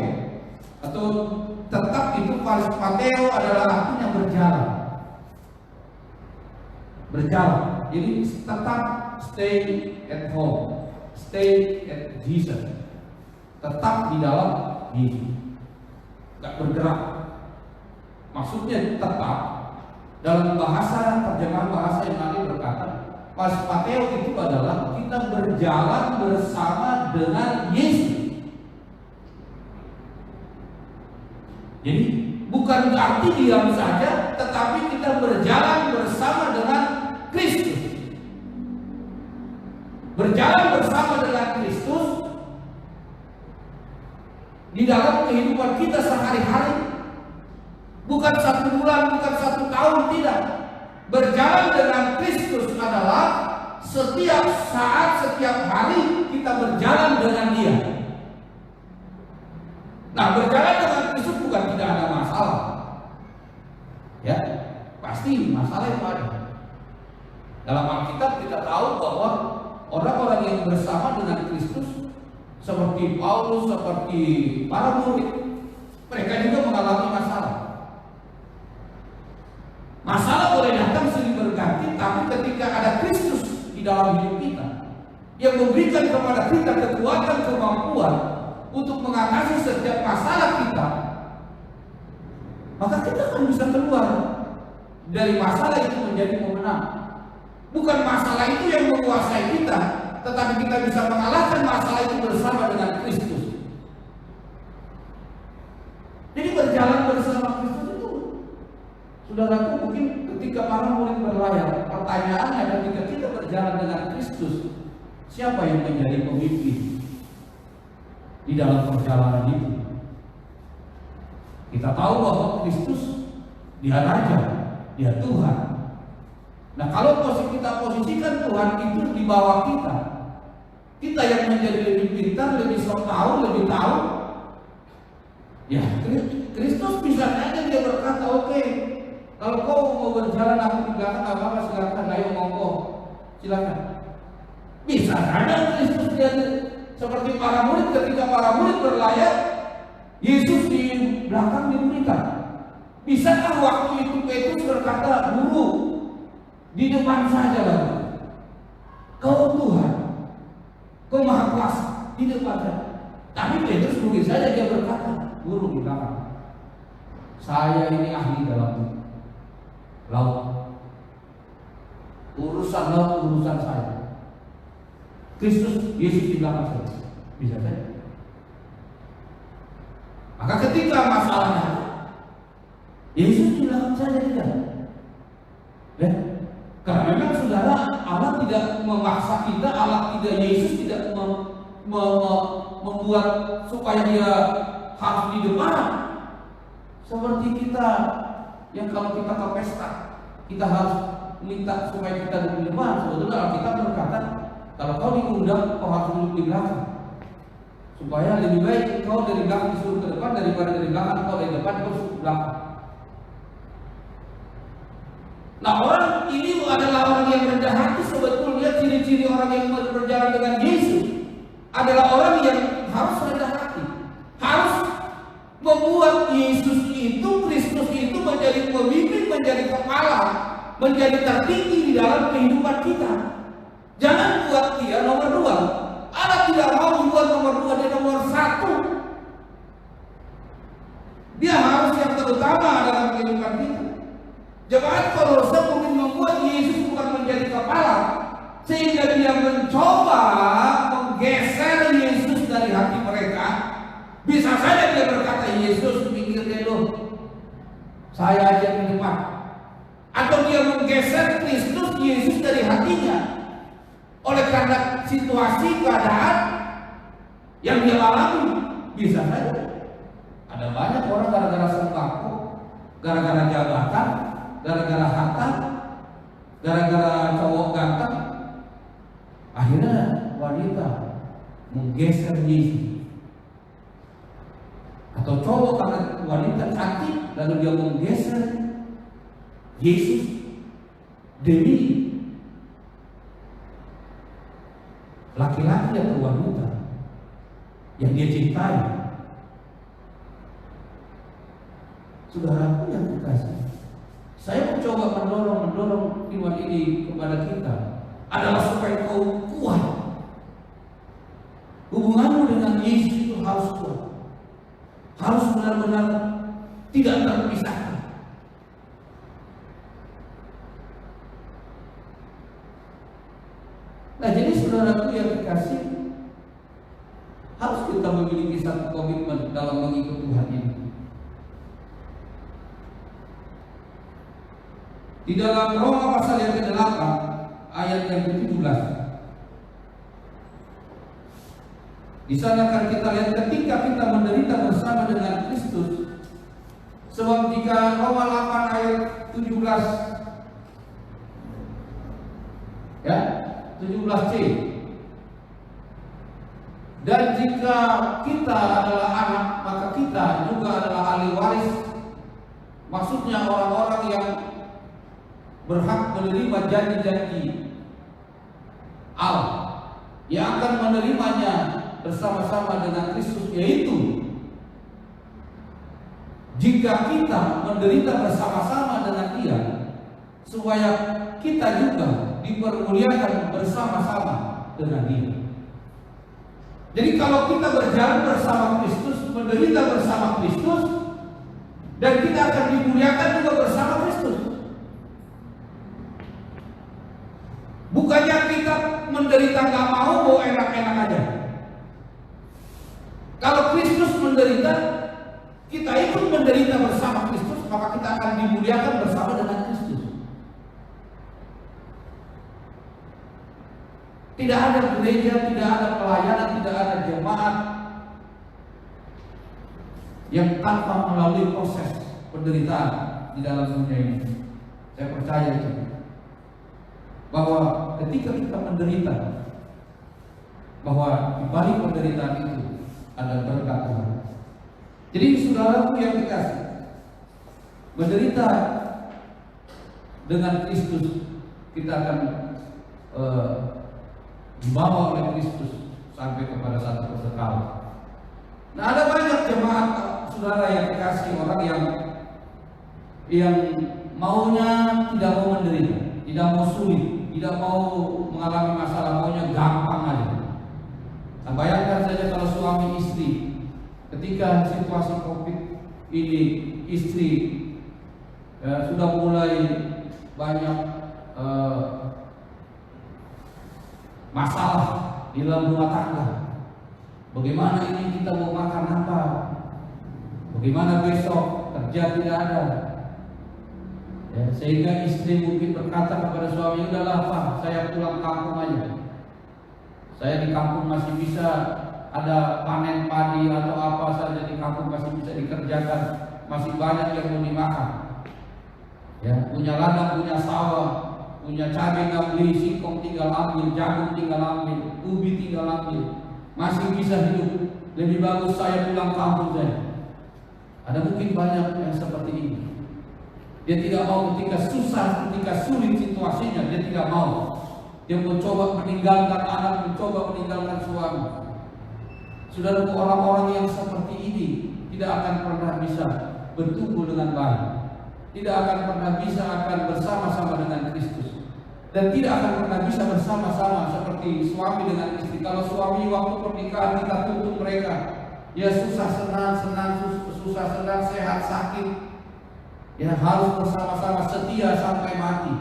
atau tetap itu parispateo adalah artinya berjalan. Jadi tetap stay at home, stay at Jesus, tetap di dalam Yesus, nggak bergerak. Maksudnya tetap dalam bahasa terjemahan bahasa Yunani berkata parispateo itu adalah kita berjalan bersama dengan Yesus. Jadi bukan berarti diam saja, tetapi kita berjalan bersama dengan berjalan bersama dengan Kristus di dalam kehidupan kita sehari-hari. Bukan 1 bulan, bukan 1 tahun, tidak. Berjalan dengan Kristus adalah setiap saat, setiap hari kita berjalan dengan Dia. Nah, berjalan dengan Kristus bukan tidak ada masalah. Ya, pasti masalah itu ada. Dalam Alkitab kita tahu bahwa orang-orang yang bersama dengan Kristus seperti Paulus, seperti para murid, mereka juga mengalami masalah. Masalah boleh datang silih berganti, tapi ketika ada Kristus di dalam hidup kita yang memberikan kepada kita kekuatan, kemampuan untuk mengatasi setiap masalah kita, maka kita akan bisa keluar dari masalah itu menjadi pemenang. Bukan masalah itu yang menguasai kita, tetapi kita bisa mengalahkan masalah itu bersama dengan Kristus. Jadi berjalan bersama Kristus itu, saudaraku, mungkin ketika para murid berlayar, pertanyaannya ketika kita berjalan dengan Kristus, siapa yang menjadi pemimpin di dalam perjalanan itu? Kita tahu bahwa Kristus Dia Raja, Dia Tuhan. Nah, kalau kita posisikan Tuhan itu di bawah kita, kita yang menjadi lebih pintar, lebih sok tahu, lebih tahu, ya Kristus bisa saja Dia berkata, oke, kalau kau mau berjalan aku di belakang, apa-apa, silakan, ayo monggo, silakan. Bisa saja Kristus Dia seperti para murid, ketika para murid berlayar, Yesus di belakang diberikan. Bisakah waktu itu Petrus berkata, Guru, di depan saja lagi. Kau Tuhan, Kau Maha Kuasa, di depan saja. Tapi Petrus mungkin saja dia berkata, Guru di belakang. Saya ini ahli dalam laut. Urusan laut, urusan saya. Kristus, Yesus di belakang saja. Bisa saja. Maka ketika masalahnya, Yesus di belakang saja tidak. Ya? Karena memang saudara, Allah tidak memaksa kita, Allah tidak, Yesus tidak membuat supaya Dia harus di depan. Seperti kita yang kalau kita ke pesta, kita harus minta supaya kita duduk di depan. Sebetulnya Alkitab berkata, kalau kau diundang, kau harus duduk di belakang. Supaya lebih baik kau dari belakang disuruh ke depan daripada dari belakang kau dari depan kau disuruh ke belakang. Nah, orang ini adalah orang yang rendah hati. Sebetulnya ciri-ciri orang yang berjalan dengan Yesus adalah orang yang harus rendah hati, harus membuat Yesus itu, Kristus itu menjadi pemimpin, menjadi kepala, menjadi tertinggi di dalam kehidupan kita. Jangan buat Dia nomor 2. Allah tidak mau buat nomor 2, Dia nomor 1. Dia harus yang terutama dalam kehidupan kita. Jemaat Kolose mungkin membuat Yesus bukan menjadi kepala, sehingga dia mencoba menggeser Yesus dari hati mereka. Bisa saja dia berkata, Yesus pikir dulu, saya aja di depan. Atau dia menggeser Kristus Yesus dari hatinya oleh karena situasi keadaan yang dia alami. Bisa saja. Ada banyak orang gara-gara sembako, gara-gara jabatan, gara-gara harta, gara-gara cowok ganteng, akhirnya wanita menggeser Yesus. Atau cowok karena wanita cantik, lalu dia menggeser Yesus demi laki-laki atau wanita yang dia cintai. Saudaraku yang kekasih, saya mencoba mendorong firman ini kepada kita adalah supaya kau kuat. Hubunganmu dengan Yesus itu harus kuat, harus benar-benar tidak terpisahkan. Nah, jadi saudaraku yang dikasih, harus kita memiliki satu komitmen dalam mengikut Tuhan ini. Di dalam Roma pasal yang ke-8 ayat yang ke-17, Di sana kan kita lihat ketika kita menderita bersama dengan Kristus. Sebab jika Roma 8 ayat 17 ya, 17C. Dan jika kita adalah anak, maka kita juga adalah ahli waris. Maksudnya orang-orang yang berhak menerima janji-janji Allah, yang akan menerimanya bersama-sama dengan Kristus, yaitu jika kita menderita bersama-sama dengan Dia, supaya kita juga dipermuliakan bersama-sama dengan Dia. Jadi kalau kita berjalan bersama Kristus, menderita bersama Kristus, dan kita akan dimuliakan juga bersama Kristus. Bukannya kita menderita nggak mau enak-enak aja. Kalau Kristus menderita, kita ikut menderita bersama Kristus, maka kita akan dimuliakan bersama dengan Kristus. Tidak ada gereja, tidak ada pelayanan, tidak ada jemaat yang tanpa melalui proses penderitaan di dalam dunia ini. Saya percaya itu, bahwa ketika kita menderita, bahwa di balik penderitaan itu ada berkat Tuhan. Jadi saudaraku yang dikasih, menderita dengan Kristus, kita akan dibawa oleh Kristus sampai kepada satu kekekalan. Nah, ada banyak jemaat saudara yang dikasih, orang yang maunya tidak mau menderita, tidak mau sulit, tidak mau mengalami masalah, maunya gampang aja. Nah, bayangkan saja kalau suami istri, ketika situasi COVID ini, istri sudah mulai banyak masalah di dalam rumah tangga. Bagaimana ini kita mau makan apa? Bagaimana besok kerja tidak ada? Ya, sehingga istri mungkin berkata kepada suami, udahlah Pak, saya pulang kampung aja. Saya di kampung masih bisa ada panen padi atau apa saja di kampung masih bisa dikerjakan, masih banyak yang mau dimakan. Ya, punya ladang, punya sawah, punya cabai nggak beli, singkong tinggal ambil, jagung tinggal ambil, ubi tinggal ambil, masih bisa hidup. Lebih bagus saya pulang kampung saya. Ada mungkin banyak yang seperti ini. Dia tidak mau ketika susah, ketika sulit situasinya, dia tidak mau. Dia mencoba meninggalkan anak, mencoba meninggalkan suami. Saudara, orang-orang yang seperti ini tidak akan pernah bisa bertumbuh dengan baik, tidak akan pernah bisa akan bersama-sama dengan Kristus, dan tidak akan pernah bisa bersama-sama seperti suami dengan istri. Kalau suami waktu pernikahan kita tuntut mereka, ya susah senang, susah senang, sehat sakit, ya harus bersama-sama setia sampai mati.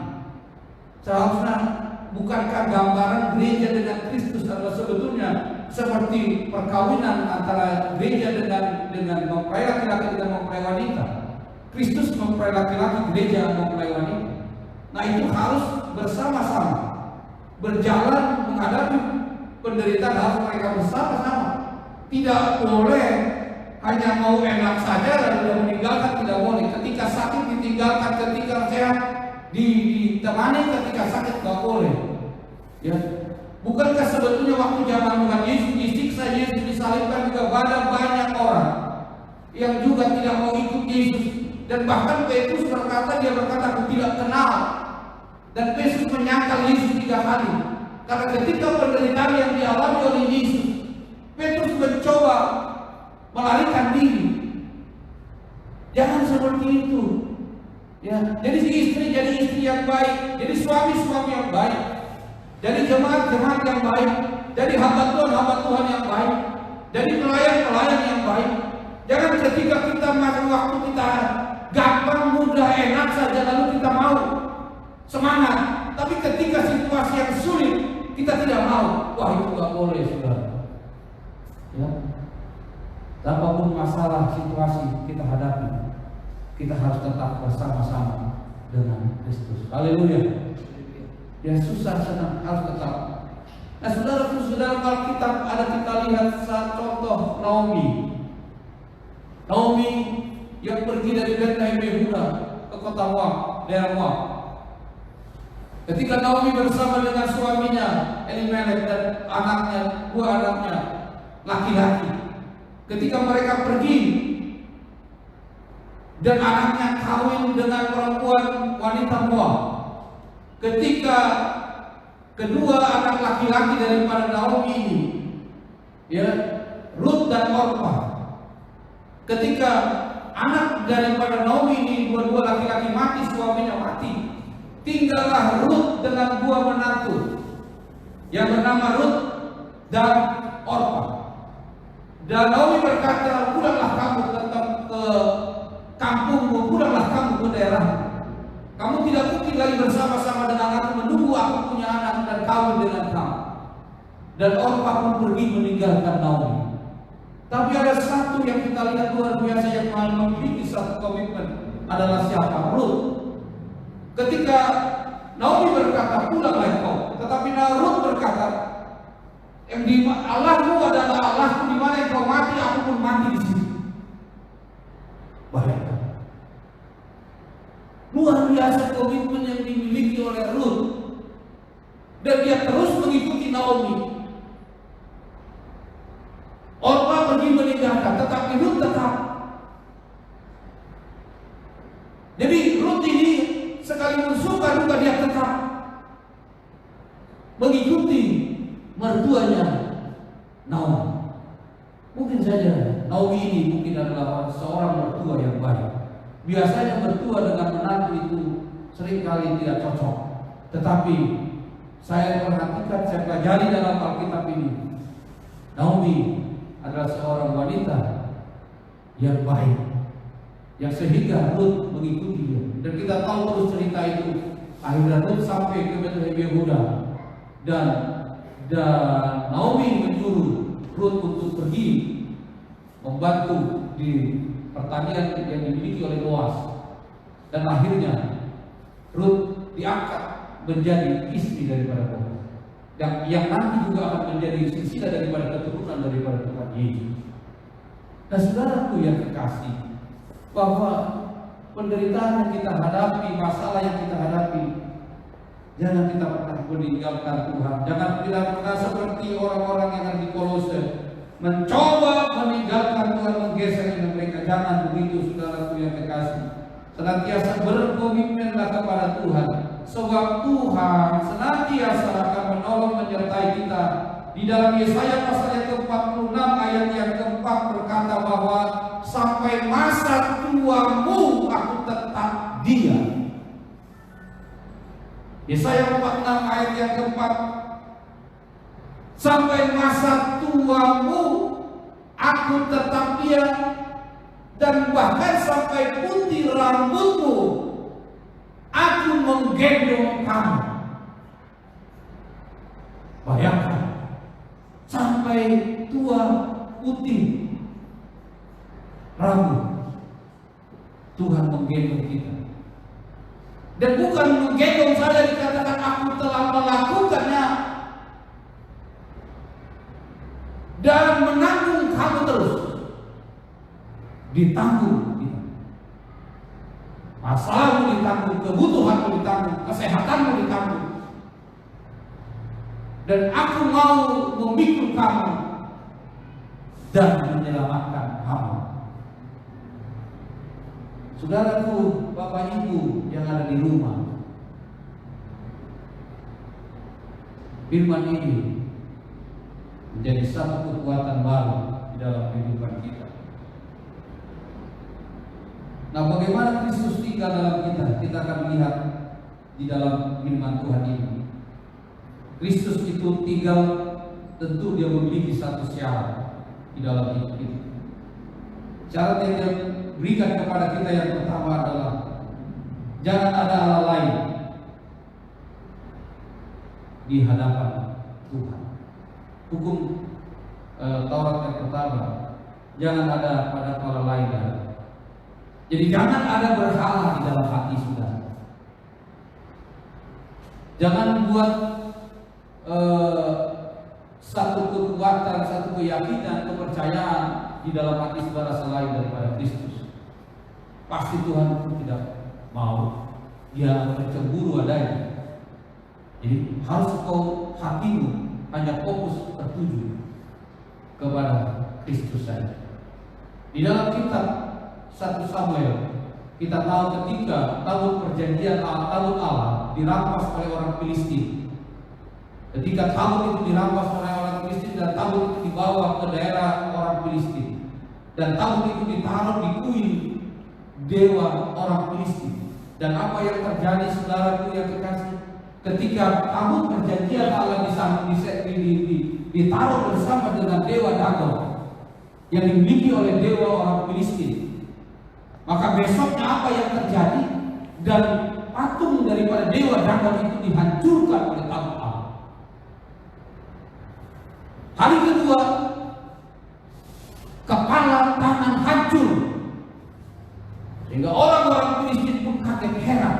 Seharusnya, bukankah gambaran gereja dengan Kristus adalah sebetulnya seperti perkawinan antara gereja dengan mempelai laki-laki dengan mempelai wanita? Kristus mempelai laki-laki, gereja mempelai wanita. Nah, itu harus bersama-sama berjalan menghadapi penderitaan, harus mereka bersama-sama. Tidak boleh hanya mau enak saja lalu meninggalkan, tidak boleh. Ketika sakit ditinggalkan, ketika sehat ditemani, ketika sakit tidak boleh. Ya, bukankah sebetulnya waktu zaman Tuhan Yesus disiksa, Yesus disalibkan juga banyak orang yang juga tidak mau ikut Yesus, dan bahkan Petrus berkata, dia berkata, aku tidak kenal. Dan Petrus menyangkal Yesus 3 kali. Karena ketika penderitaan yang dialami oleh Yesus, Petrus mencoba melarikan diri. Jangan seperti itu. Ya, jadi istri yang baik, jadi suami yang baik, jadi jemaat yang baik, jadi hamba Tuhan yang baik, jadi pelayan yang baik. Jangan ketika kita makan waktu kita gampang, mudah, enak saja lalu kita mau semangat, tapi ketika situasi yang sulit kita tidak mau. Wah, itu nggak boleh, saudara. Ya, apapun masalah situasi kita hadapi, kita harus tetap bersama-sama dengan Kristus. Haleluya. Ya, susah senang harus tetap Nah, saudara-saudara, dalam Alkitab ada kita lihat saat contoh Naomi. Naomi yang pergi dari Bethlehem Yehuda ke kota Moab, daerah Moab. Ketika Naomi bersama dengan suaminya Elimelek dan anaknya, dua anaknya laki-laki, ketika mereka pergi dan anaknya kawin dengan perempuan wanita Moab, ketika kedua anak laki-laki daripada Naomi ini, ya, Ruth dan Orpa, ketika anak daripada Naomi ini dua-dua laki-laki mati, suaminya mati, tinggallah Ruth dengan dua menantu yang bernama Ruth dan Orpa. Dan Naomi berkata, pulanglah kamu ke kampungmu, pulanglah kamu ke daerahmu. Kamu tidak mungkin lagi bersama-sama dengan aku, menunggu aku punya anak dan kawin dengan kamu. Dan Orpa pun pergi meninggalkan Naomi. Tapi ada satu yang kita lihat luar biasa yang memiliki satu komitmen, adalah siapa? Ruth. Ketika Naomi berkata, pulanglah kau, tetapi Ruth berkata, Allahmu adalah Allahku, di mana engkau mati, aku pun mati di sini. Bayangkan, luar biasa komitmen yang dimiliki oleh Ruth, dan dia terus mengikuti Naomi. Orpa pergi meninggalkan, tetapi Ruth tetap. Jadi Ruth ini sekalipun suka duka dia tetap mengikuti mertuanya Naomi. Mungkin saja Naomi ini mungkin adalah seorang mertua yang baik. Biasanya mertua dengan menantu itu seringkali tidak cocok. Tetapi saya perhatikan, saya pelajari dalam Alkitab ini, Naomi adalah seorang wanita yang baik, yang sehingga Ruth mengikuti dia. Dan kita tahu terus cerita itu. Akhirnya Ruth sampai ke Bethlehem Yehuda, dan Naomi menyuruh Ruth untuk pergi membantu di pertanian yang dimiliki oleh Boaz. Dan akhirnya Ruth diangkat menjadi istri daripada Boaz, yang nanti juga akan menjadi silsilah daripada keturunan daripada Tuhan Yesus. Nah, saudaraku yang kekasih, bahwa penderitaan yang kita hadapi, masalah yang kita hadapi, jangan kita pernah meninggalkan Tuhan. Jangan kita pernah seperti orang-orang yang ada di Kolose, mencoba meninggalkan Tuhan, menggeser mereka. Jangan begitu, saudaraku yang kekasih. Senantiasa berkomitmenlah kepada Tuhan, sebab Tuhan senantiasa akan menolong menyertai kita. Di dalam Yesaya pasal yang ke-46 ayat yang ke-4 berkata bahwa sampai masa tuamu aku tetap dia. Yesaya 46 ayat yang ke-4, sampai masa tuamu aku tetap dia, dan bahkan sampai putih rambutmu aku menggendong kamu. Bayangkan, sampai tua putih rambut Tuhan menggendong kita. Dan bukan menggendong saja dikatakan aku telah melakukannya dan menanggung kamu terus. Ditanggung kita. Masalahmu ditanggung, kebutuhanmu ditanggung, kesehatanmu ditanggung. Dan aku mau memikul kamu dan menyelamatkan kamu. Saudaraku, Bapak Ibu yang ada di rumah, firman ini menjadi satu kekuatan baru di dalam kehidupan kita. Nah, bagaimana Kristus tinggal dalam kita? Kita akan lihat di dalam firman Tuhan ini. Kristus itu tinggal, tentu dia memiliki satu syarat di dalam hidup kita. Syarat yang dia berikan kepada kita yang pertama adalah jangan ada Allah lain di hadapan Tuhan. Hukum Taurat yang pertama, jangan ada pada Allah lain. Jadi jangan ada berhala di dalam hati saudara. Jangan buat satu kekuatan, satu keyakinan, kepercayaan di dalam hati saudara selain daripada Kristus. Pasti Tuhan itu tidak mau dia bercemburu adanya. Jadi harus kau hatimu hanya fokus tertuju kepada Kristus saja. Di dalam kitab 1 Samuel kita tahu ketika tabut perjanjian tabut Allah dirampas oleh orang Filistin. Ketika tabut itu dirampas oleh orang Filistin dan tabut itu dibawa ke daerah orang Filistin dan tabut itu ditaruh di kuil dewa orang Filistin. Dan apa yang terjadi saudaraku yang kekasih, ketika tabut perjanjian Allah ditaruh bersama dengan dewa Dagon yang dimiliki oleh dewa orang Filistin, maka besoknya apa yang terjadi? Dan patung daripada dewa Dagon itu dihancurkan oleh tabut Allah. Hari kedua, kepala tangan hancur, sehingga orang-orang Filistin pun kaget heran.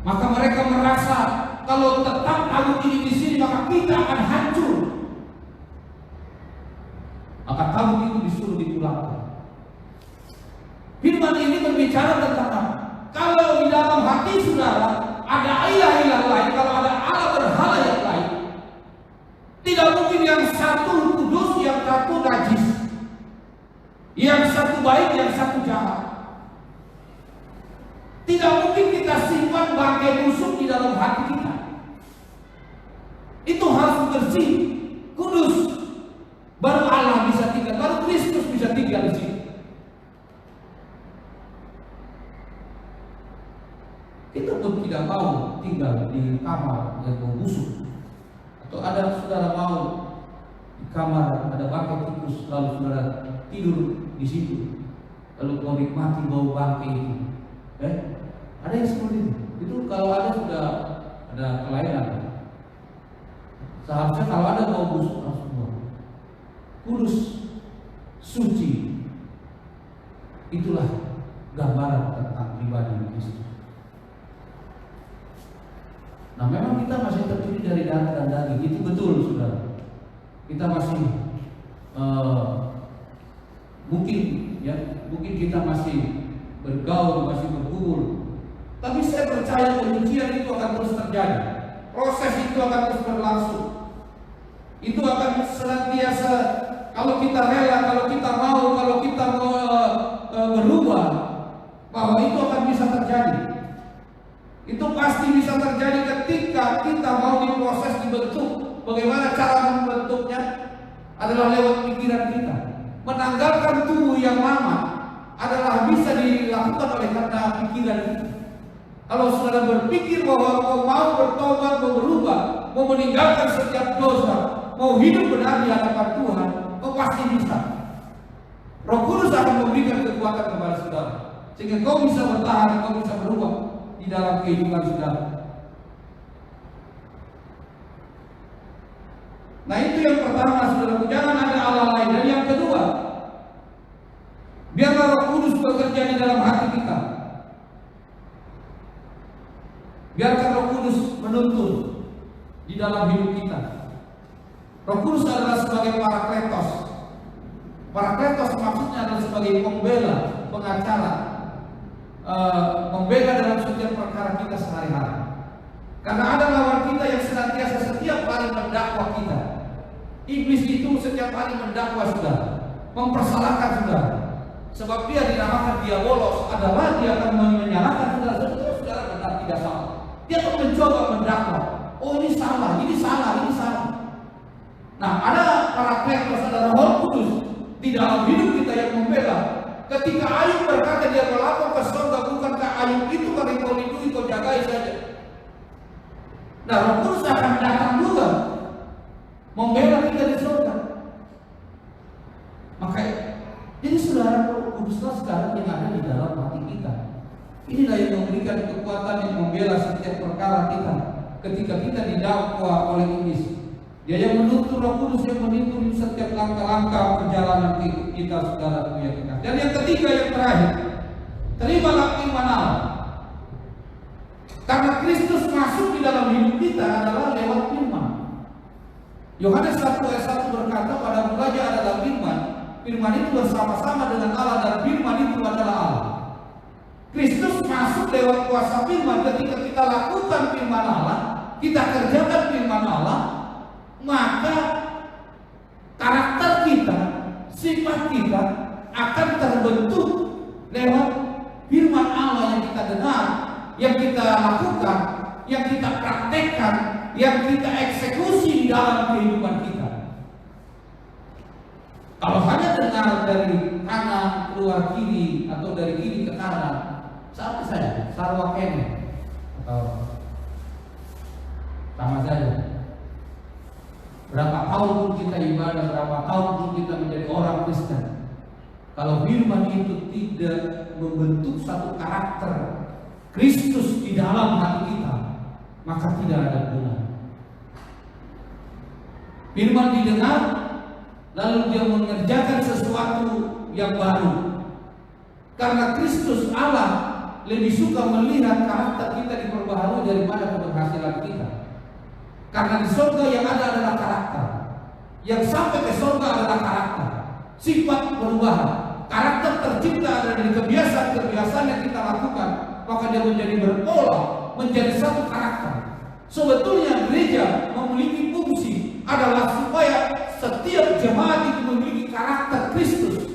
Maka mereka merasa kalau tetap tabut ini di sini maka kita akan hancur. Maka tabut itu disuruh dipulangkan. Firman ini berbicara tentang apa? Kalau di dalam hati saudara ada ilah-ilah lain, kalau ada Allah berhala yang lain, tidak mungkin yang satu kudus, yang satu najis, yang satu baik, yang satu jahat. Tidak mungkin kita simpan bangkai busuk di dalam hati kita. Itu harus bersih, kudus. Baru Allah bisa tinggal, baru Kristus bisa tinggal di sini. Kita pun tidak mau tinggal di kamar yang busuk. Atau ada saudara mau di kamar ada bangkai tikus lalu saudara tidur di situ, lalu mau nikmati bau bangkai itu. Ada yang seperti itu. Itu kalau ada sudah ada kelainan. Seharusnya kalau ada bau busuk langsung buang. Kudus, suci. Itulah gambaran tentang pribadi Kristus. Nah, memang kita masih terdiri dari darah dan daging, itu betul, saudara. Kita masih mungkin kita masih bergaul, masih berkumpul. Tapi saya percaya penyucian itu akan terus terjadi. Proses itu akan terus berlangsung. Itu akan senantiasa, kalau kita rela, kalau kita mau, kalau kita mau berubah, bahwa itu akan bisa terjadi. Itu pasti bisa terjadi ketika kita mau diproses, dibentuk. Bagaimana cara membentuknya? Adalah lewat pikiran kita. Menanggalkan tubuh yang lama adalah bisa dilakukan oleh karena pikiran kita. Kalau saudara berpikir bahwa kau mau bertobat, mau berubah, mau meninggalkan setiap dosa, mau hidup benar di hadapan Tuhan, kau pasti bisa. Roh Kudus akan memberikan kekuatan kepada saudara, sehingga kau bisa bertahan, kau bisa berubah di dalam kehidupan saudara. Nah, itu yang pertama, saudara. Jangan ada Allah lain. Dan yang kedua, biarlah Roh Kudus bekerja di dalam hati kita. Biarkan Roh Kudus menuntun di dalam hidup kita. Roh Kudus adalah sebagai parakletos. Parakletos maksudnya adalah sebagai pembela, pengacara, membela dalam setiap perkara kita sehari-hari. Karena ada lawan kita yang senantiasa setiap hari mendakwa kita. Iblis itu setiap hari mendakwa saudara, mempersalahkan saudara. Sebab dia dinamakan diabolos, adalah dia akan menyalahkan saudara. Sebetulnya saudara benar tidak salah. Dia akan mencoba mendakwa. Oh, ini salah, ini salah, ini salah. Nah, ada parakletos, adalah Roh Kudus di dalam hidup kita yang membela. Ketika Ayub berkata dia melapor ke surga, bukankah Ayub itu kalau kau lindungi, kau jagai saja. Nah, Roh Kudus akan datang juga membela kita di surga. Makanya, jadi saudara, Roh Kuduslah sekarang yang ada di dalam hati kita. Inilah yang memberikan kekuatan yang membela setiap perkara kita ketika kita didakwa oleh iblis. Dia yang menuntun, Roh Kudus yang menuntun setiap langkah-langkah perjalanan kita, saudara yang kita. Dan yang ketiga, yang terakhir, terimalah firman Allah. Karena Kristus masuk di dalam hidup kita adalah lewat firman. Yohanes 1 ayat 1 berkata, pada mulanya adalah firman, firman itu bersama-sama dengan Allah dan firman itu adalah Allah. Kristus masuk lewat kuasa firman. Ketika kita lakukan firman Allah, kita kerjakan firman Allah, maka karakter kita, sifat kita akan terbentuk lewat firman Allah yang kita dengar, yang kita lakukan, yang kita praktekkan, yang kita eksekusi di dalam kehidupan kita. Kalau hanya dengar dari kanan keluar kiri atau dari kiri ke kanan, sama saja, sarwa kene atau sama saja. Berapa tahun pun kita ibadah, berapa tahun pun kita menjadi orang Kristen, kalau firman itu tidak membentuk satu karakter Kristus di dalam hati kita, maka tidak ada guna. Firman didengar, lalu dia mengerjakan sesuatu yang baru. Karena Kristus Allah lebih suka melihat karakter kita diperbaharui daripada keberhasilan kita. Karena di surga yang ada adalah karakter. Yang sampai ke surga adalah karakter. Sifat perubahan. Karakter tercipta dari kebiasaan-kebiasaan yang kita lakukan, maka dia menjadi berpola, menjadi satu karakter. Sebetulnya gereja memiliki fungsi adalah supaya setiap jemaat itu memiliki karakter Kristus,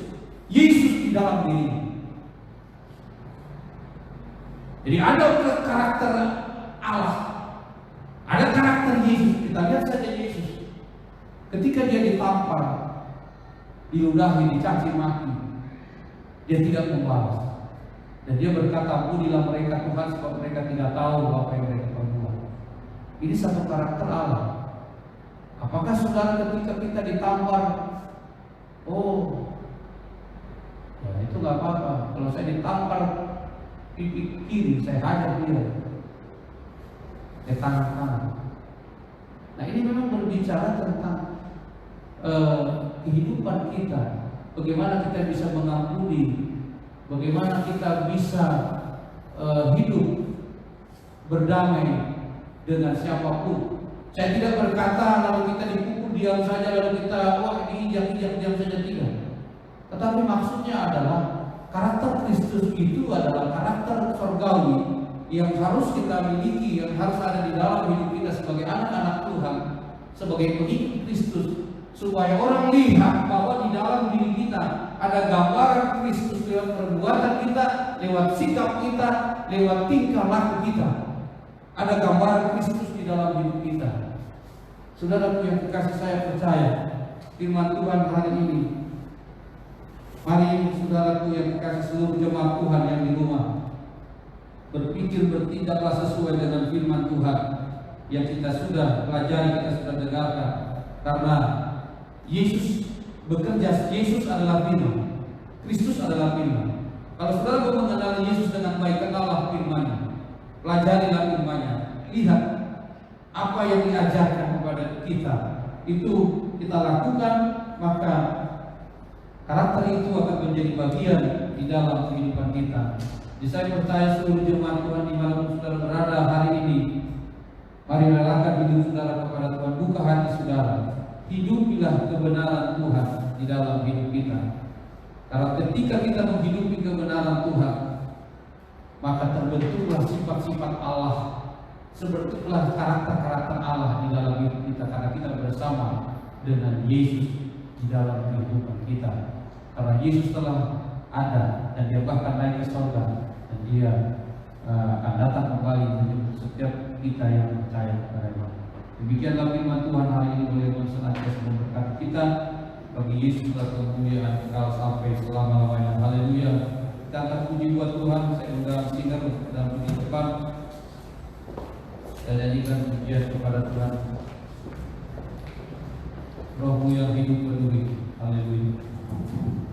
Yesus di dalam dirinya. Jadi ada karakter Allah, ada karakter Yesus. Kita lihat saja Yesus ketika dia ditampar, diludahi, dicaci maki, dia tidak membalas. Dan dia berkata, ampunilah mereka Tuhan, sebab mereka tidak tahu apa yang mereka perbuat. Ini satu karakter Allah. Apakah saudara ketika kita ditampar, oh ya itu gak apa-apa, kalau saya ditampar pipi kiri, saya hajar dia tangan kanan. Nah ini memang berbicara tentang kehidupan kita, bagaimana kita bisa mengampuni, bagaimana kita bisa hidup berdamai dengan siapapun. Saya tidak berkata lalu kita dipukul diam saja, lalu kita wah diinjak-injak diam saja, tidak. Tetapi maksudnya adalah karakter Kristus itu adalah karakter surgawi yang harus kita miliki, yang harus ada di dalam hidup kita sebagai anak-anak Tuhan, sebagai pengikut Kristus, supaya orang lihat bahwa di dalam diri kita ada gambaran Kristus lewat perbuatan kita, lewat sikap kita, lewat tingkah laku kita. Ada gambaran Kristus di dalam hidup kita. Saudara yang kekasih, saya percaya firman Tuhan hari ini. Mari saudaraku yang kekasih, seluruh jemaat Tuhan yang di rumah, berpikir, bertindaklah sesuai dengan firman Tuhan yang kita sudah pelajari, kita sudah dengarkan. Karena Yesus bekerja, Yesus adalah firman, Kristus adalah firman. Kalau saudara mau mengenal Yesus dengan baik, kenallah firman-Nya, pelajarilah firman-Nya, lihat apa yang diajarkan kepada kita, itu kita lakukan, maka karakter itu akan menjadi bagian di dalam kehidupan kita. Jadi saya percaya seluruh jemaat Tuhan di mana saudara berada hari ini, mari relakan hidup saudara kepada Tuhan, buka hati saudara, hidupilah kebenaran Tuhan di dalam hidup kita. Karena ketika kita menghidupi kebenaran Tuhan, maka terbentuklah sifat-sifat Allah, terbentuklah karakter-karakter Allah di dalam hidup kita, karena kita bersama dengan Yesus di dalam kehidupan kita. Karena Yesus telah ada dan dia bahkan naik ke surga, dan dia akan datang kembali menjemput setiap kita yang percaya kepada-Nya. Demikianlah firman Tuhan hari ini, boleh senantiasa memberkati kita. Bagi Yesus telah kemuliaan kekal sampai selama-lamanya. Haleluya. Kita akan puji buat Tuhan. Saya undang singer dan puji depan. Saya nyanyikan pujian kepada Tuhan. Rohmu yang hidup peduli. Haleluya. Haleluya.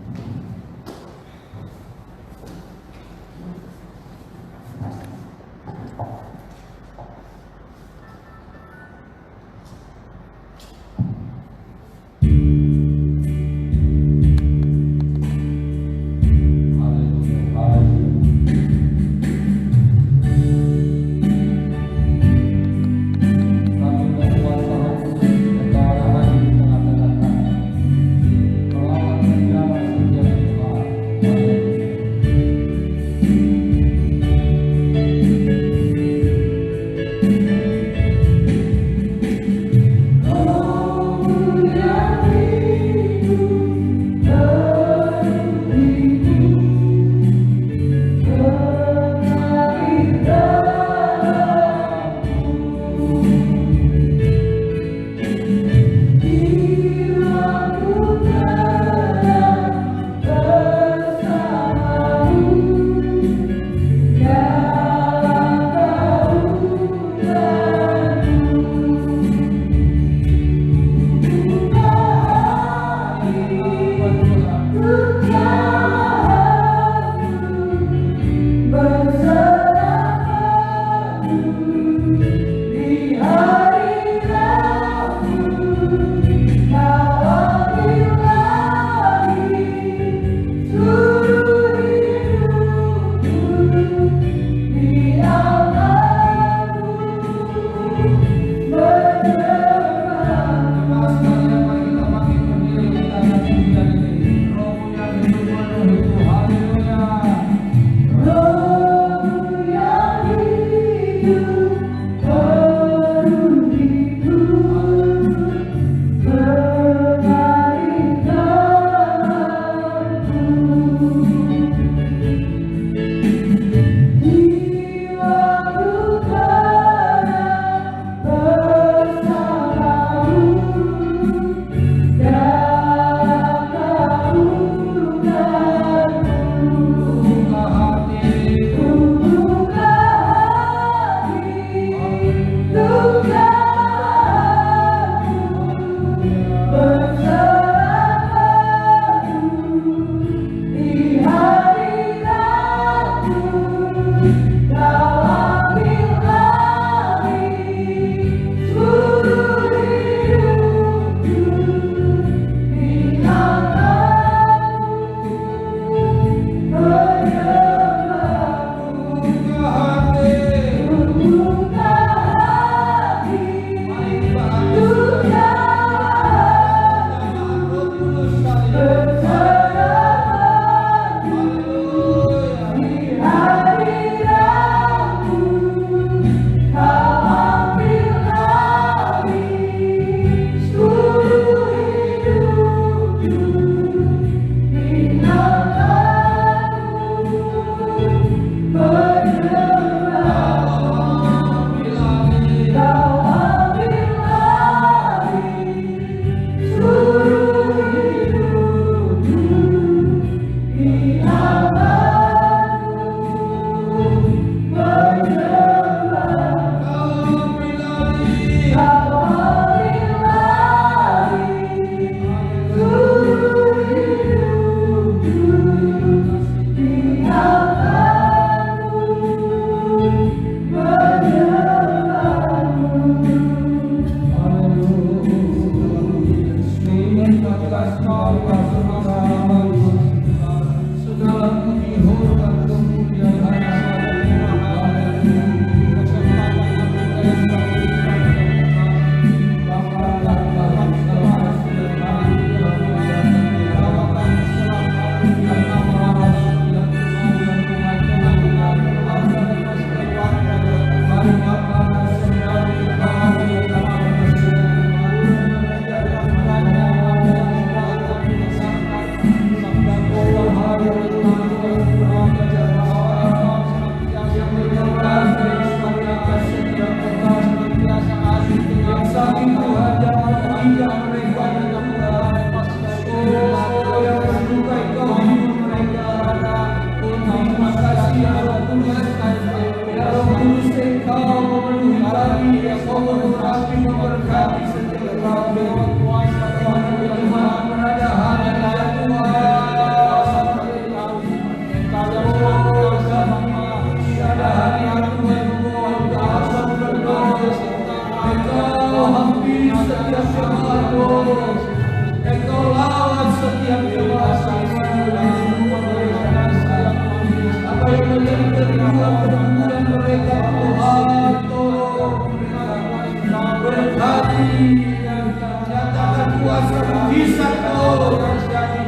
mujizat-Mu yang terjadi,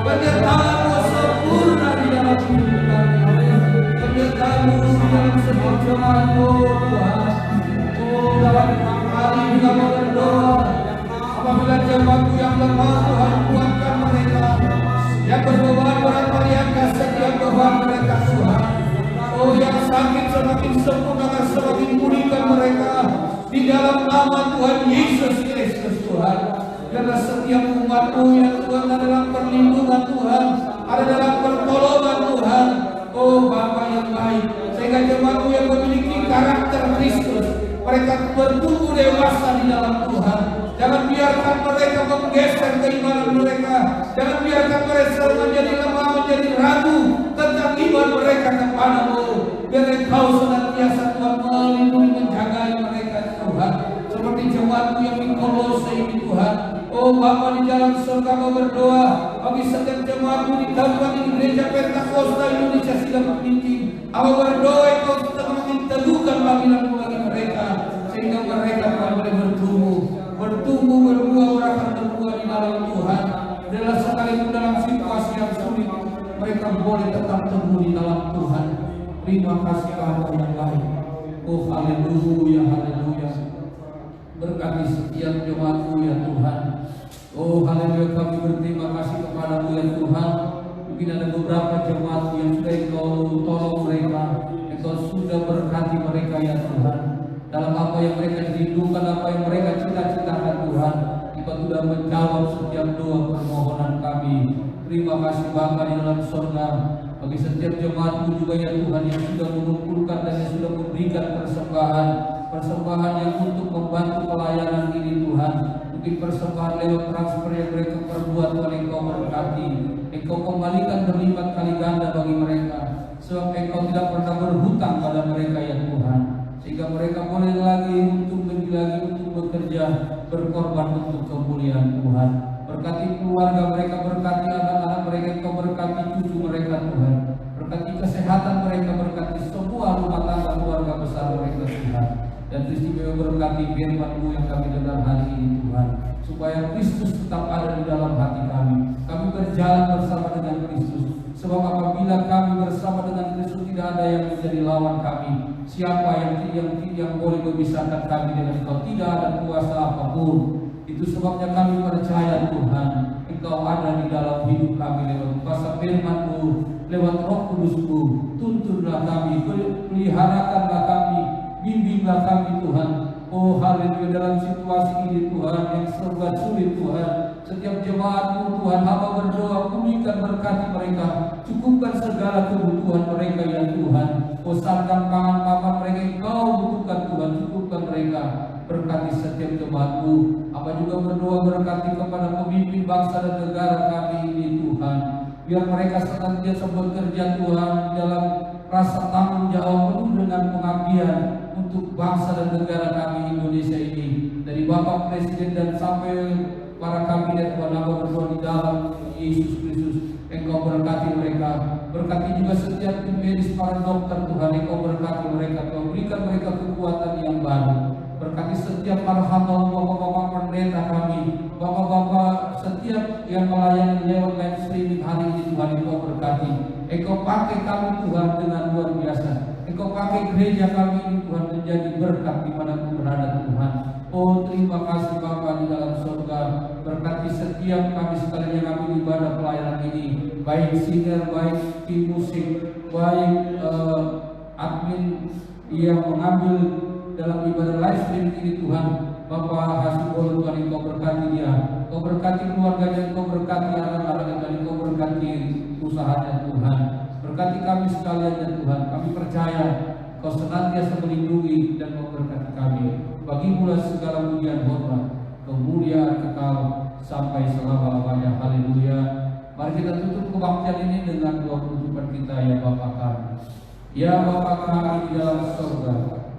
penyertaan-Mu sempurna di dalam hidup kami, penyertaan-Mu di dalam setiap jemaat-Mu Tuhan. Oh, dalam hari ini kami berdoa, apabila jemaat-Mu yang lemah Tuhan, kuatkan mereka, yang berbeban berat meriangkan setiap beban mereka Tuhan. Oh, yang sakit semakin sempurnakan, semakin pulihkan mereka di dalam nama Tuhan Yesus Kristus Tuhan. Karena setiap umat-Mu yang Tuhan ada dalam perlindungan Tuhan, ada dalam pertolongan Tuhan. Oh Bapa yang baik, sehingga jemaat-Mu yang memiliki karakter Kristus, mereka bertumbuh dewasa di dalam Tuhan. Jangan biarkan mereka menggeser keimanan mereka. Jangan biarkan mereka menjadi lemah, menjadi ragu tentang iman mereka kepada-Mu. Biar Engkau senantiasa Tuhan melindungi, menjagai mereka Tuhan. Seperti jemaat-Mu yang di Kolose ini Tuhan. Oh Bapa di dalam surga, kami berdoa bagi setiap jemaat-Mu di kabupaten Gereja Pentakosta Indonesia Sidang Pemimpin. Kami berdoa Engkau semakin teguhkan panggilan-Mu bagi mereka, sehingga mereka boleh bertumbuh, berbuah, berakan berbuah di dalam Tuhan. Adalah sekalipun dalam situasi yang sulit, mereka boleh tetap teguh di dalam Tuhan. Terima kasih Bapa yang baik. Oh haleluya, haleluya. Berkati setiap jemaat-Mu ya Tuhan. Oh haleluya, kami berterima kasih kepada-Mu ya Tuhan. Mungkin ada beberapa jemaat yang sudah Engkau tolong mereka, Engkau sudah berkati mereka ya Tuhan. Dalam apa yang mereka rindukan, apa yang mereka cita-citakan Tuhan, Engkau sudah menjawab setiap doa permohonan kami. Terima kasih Bapa di dalam surga. Bagi setiap jemaat-Mu juga ya Tuhan yang sudah mengumpulkan dan yang sudah memberikan persembahan yang untuk membantu pelayanan ini Tuhan. Mungkin persembahan lewat transfer yang mereka perbuat, Tuhan Engkau berkati, Engkau kembalikan berlipat kali ganda bagi mereka, sebab Engkau tidak pernah berhutang pada mereka ya Tuhan, sehingga mereka boleh lagi untuk bekerja, berkorban untuk kemuliaan Tuhan. Berkati keluarga mereka, berkati anak-anak mereka, Engkau berkati cucu mereka Tuhan, berkati kesehatan mereka, berkati semua rumah tangga keluarga besar mereka Tuhan. Dan istimewa berkati firman-Mu yang kami dengar hari ini Tuhan, supaya Kristus tetap ada di dalam hati kami. Kami berjalan bersama dengan Kristus, sebab apabila kami bersama dengan Kristus, tidak ada yang menjadi lawan kami. Siapa yang boleh memisahkan kami dengan Engkau? Tidak ada kuasa apapun. Itu sebabnya kami percaya Tuhan, Engkau ada di dalam hidup kami lewat kuasa firman-Mu, lewat Roh Kudus-Mu. Tuntunlah kami, peliharakanlah kami, bimbinglah kami Tuhan. Oh haleluya, dalam situasi ini Tuhan yang serba sulit Tuhan, setiap jemaat-Mu Tuhan, hamba berdoa, pulihkan, berkati mereka, cukupkan segala kebutuhan mereka ya Tuhan. Oh sandang pangan papan mereka Engkau butuhkan Tuhan, cukupkan mereka. Berkati setiap jemaat-Mu. Apa juga berdoa berkati kepada pemimpin bangsa dan negara kami ini Tuhan. Biar mereka senantiasa bekerja Tuhan di dalam rasa tanggung jawab penuh dengan pengabdian untuk bangsa dan negara kami Indonesia ini. Dari Bapak Presiden dan sampai para kabinet, Tuhan, hamba berdoa di dalam Yesus Kristus, Engkau berkati mereka. Berkati juga setiap tim medis, para dokter Tuhan, Engkau berkati mereka, Tuhan, berikan mereka kekuatan yang baru. Berkati setiap para hamba, bapak-bapak pendeta kami, bapak-bapak setiap yang melayani lewat live streaming hari ini Tuhan, Engkau berkati. Engkau pakai kami Tuhan dengan luar biasa. Engkau pakai gereja kami ini Tuhan menjadi berkat di mana pun berada Tuhan. Oh terima kasih Bapa di dalam surga. Berkati setiap kami sekalian yang kami ibadah pelayanan ini, baik singer, baik tim musik, baik admin yang mengambil dalam ibadah live stream ini Tuhan. Bapak Hasibul Tuhan, Engkau berkati dia, Engkau berkati keluarganya, Engkau berkati anak-anaknya, dan Engkau berkati usahanya Tuhan. Berkati kami sekalian ya Tuhan. Kami percaya Engkau senantiasa melindungi dan memberkati kami. Bagi-Mu segala pujian, hormat, kemuliaan kekal sampai selama-lamanya. Haleluya. Mari kita tutup kebaktian ini dengan doa penutupan kita ya Bapa kami. Ya Bapa kami di dalam surga,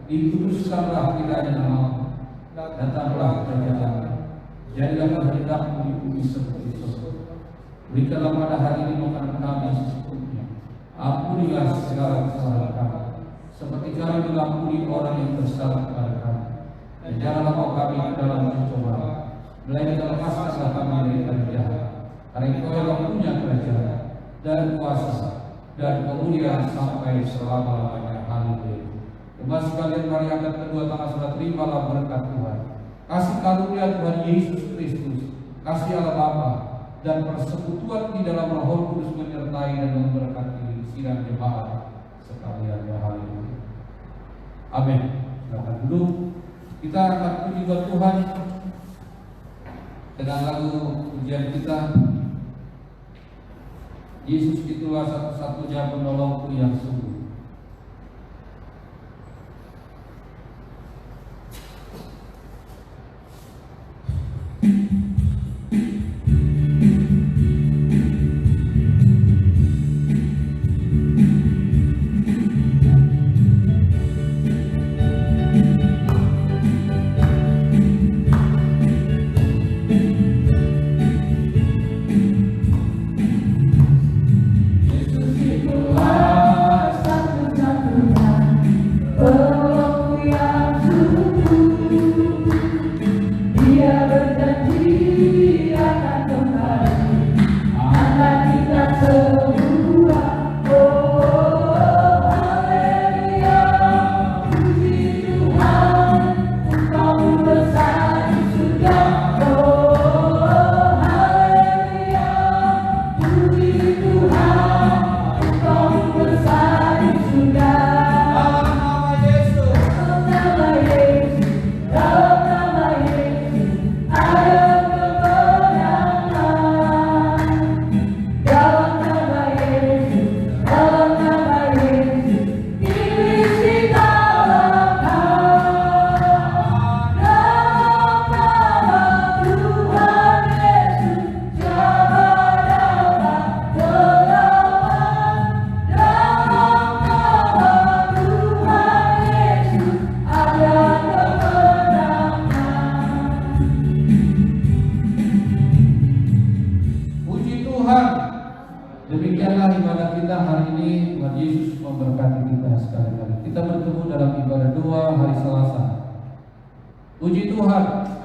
dikuduskanlah kiranya nama-Mu, datanglah kerajaan-Mu, jadilah kehendak-Mu di bumi seperti surga. Berikanlah pada hari ini makanan kami secukupnya. Ampunilah segala kesalahan kami, seperti kami mengampuni orang yang bersalah kepada kami. Dan janganlah kau kami ke dalam pencobaan, melainkan lepaskanlah kami dari hari jahat. Karena Engkau yang punya kerajaan dan kuasa dan kemuliaan sampai selama-lamanya. Haleluya. Jemaat sekalian, mari angkat kedua tangan saudara, terimalah berkat Tuhan. Kasih karunia Tuhan Yesus Kristus, kasih Allah Bapa, dan persekutuan di dalam Roh Kudus menyertai dan memberkati sidang jemaat sekalian. Ya, haleluya. Amin. Silakan duduk. Kita akan puji buat Tuhan dengan lagu pujian kita. Yesus itulah satu-satunya penolongku yang sungguh. Demikianlah ibadah kita hari ini. Tuhan Yesus memberkati kita sekali-kali. Kita bertemu dalam ibadah doa hari Selasa. Puji Tuhan.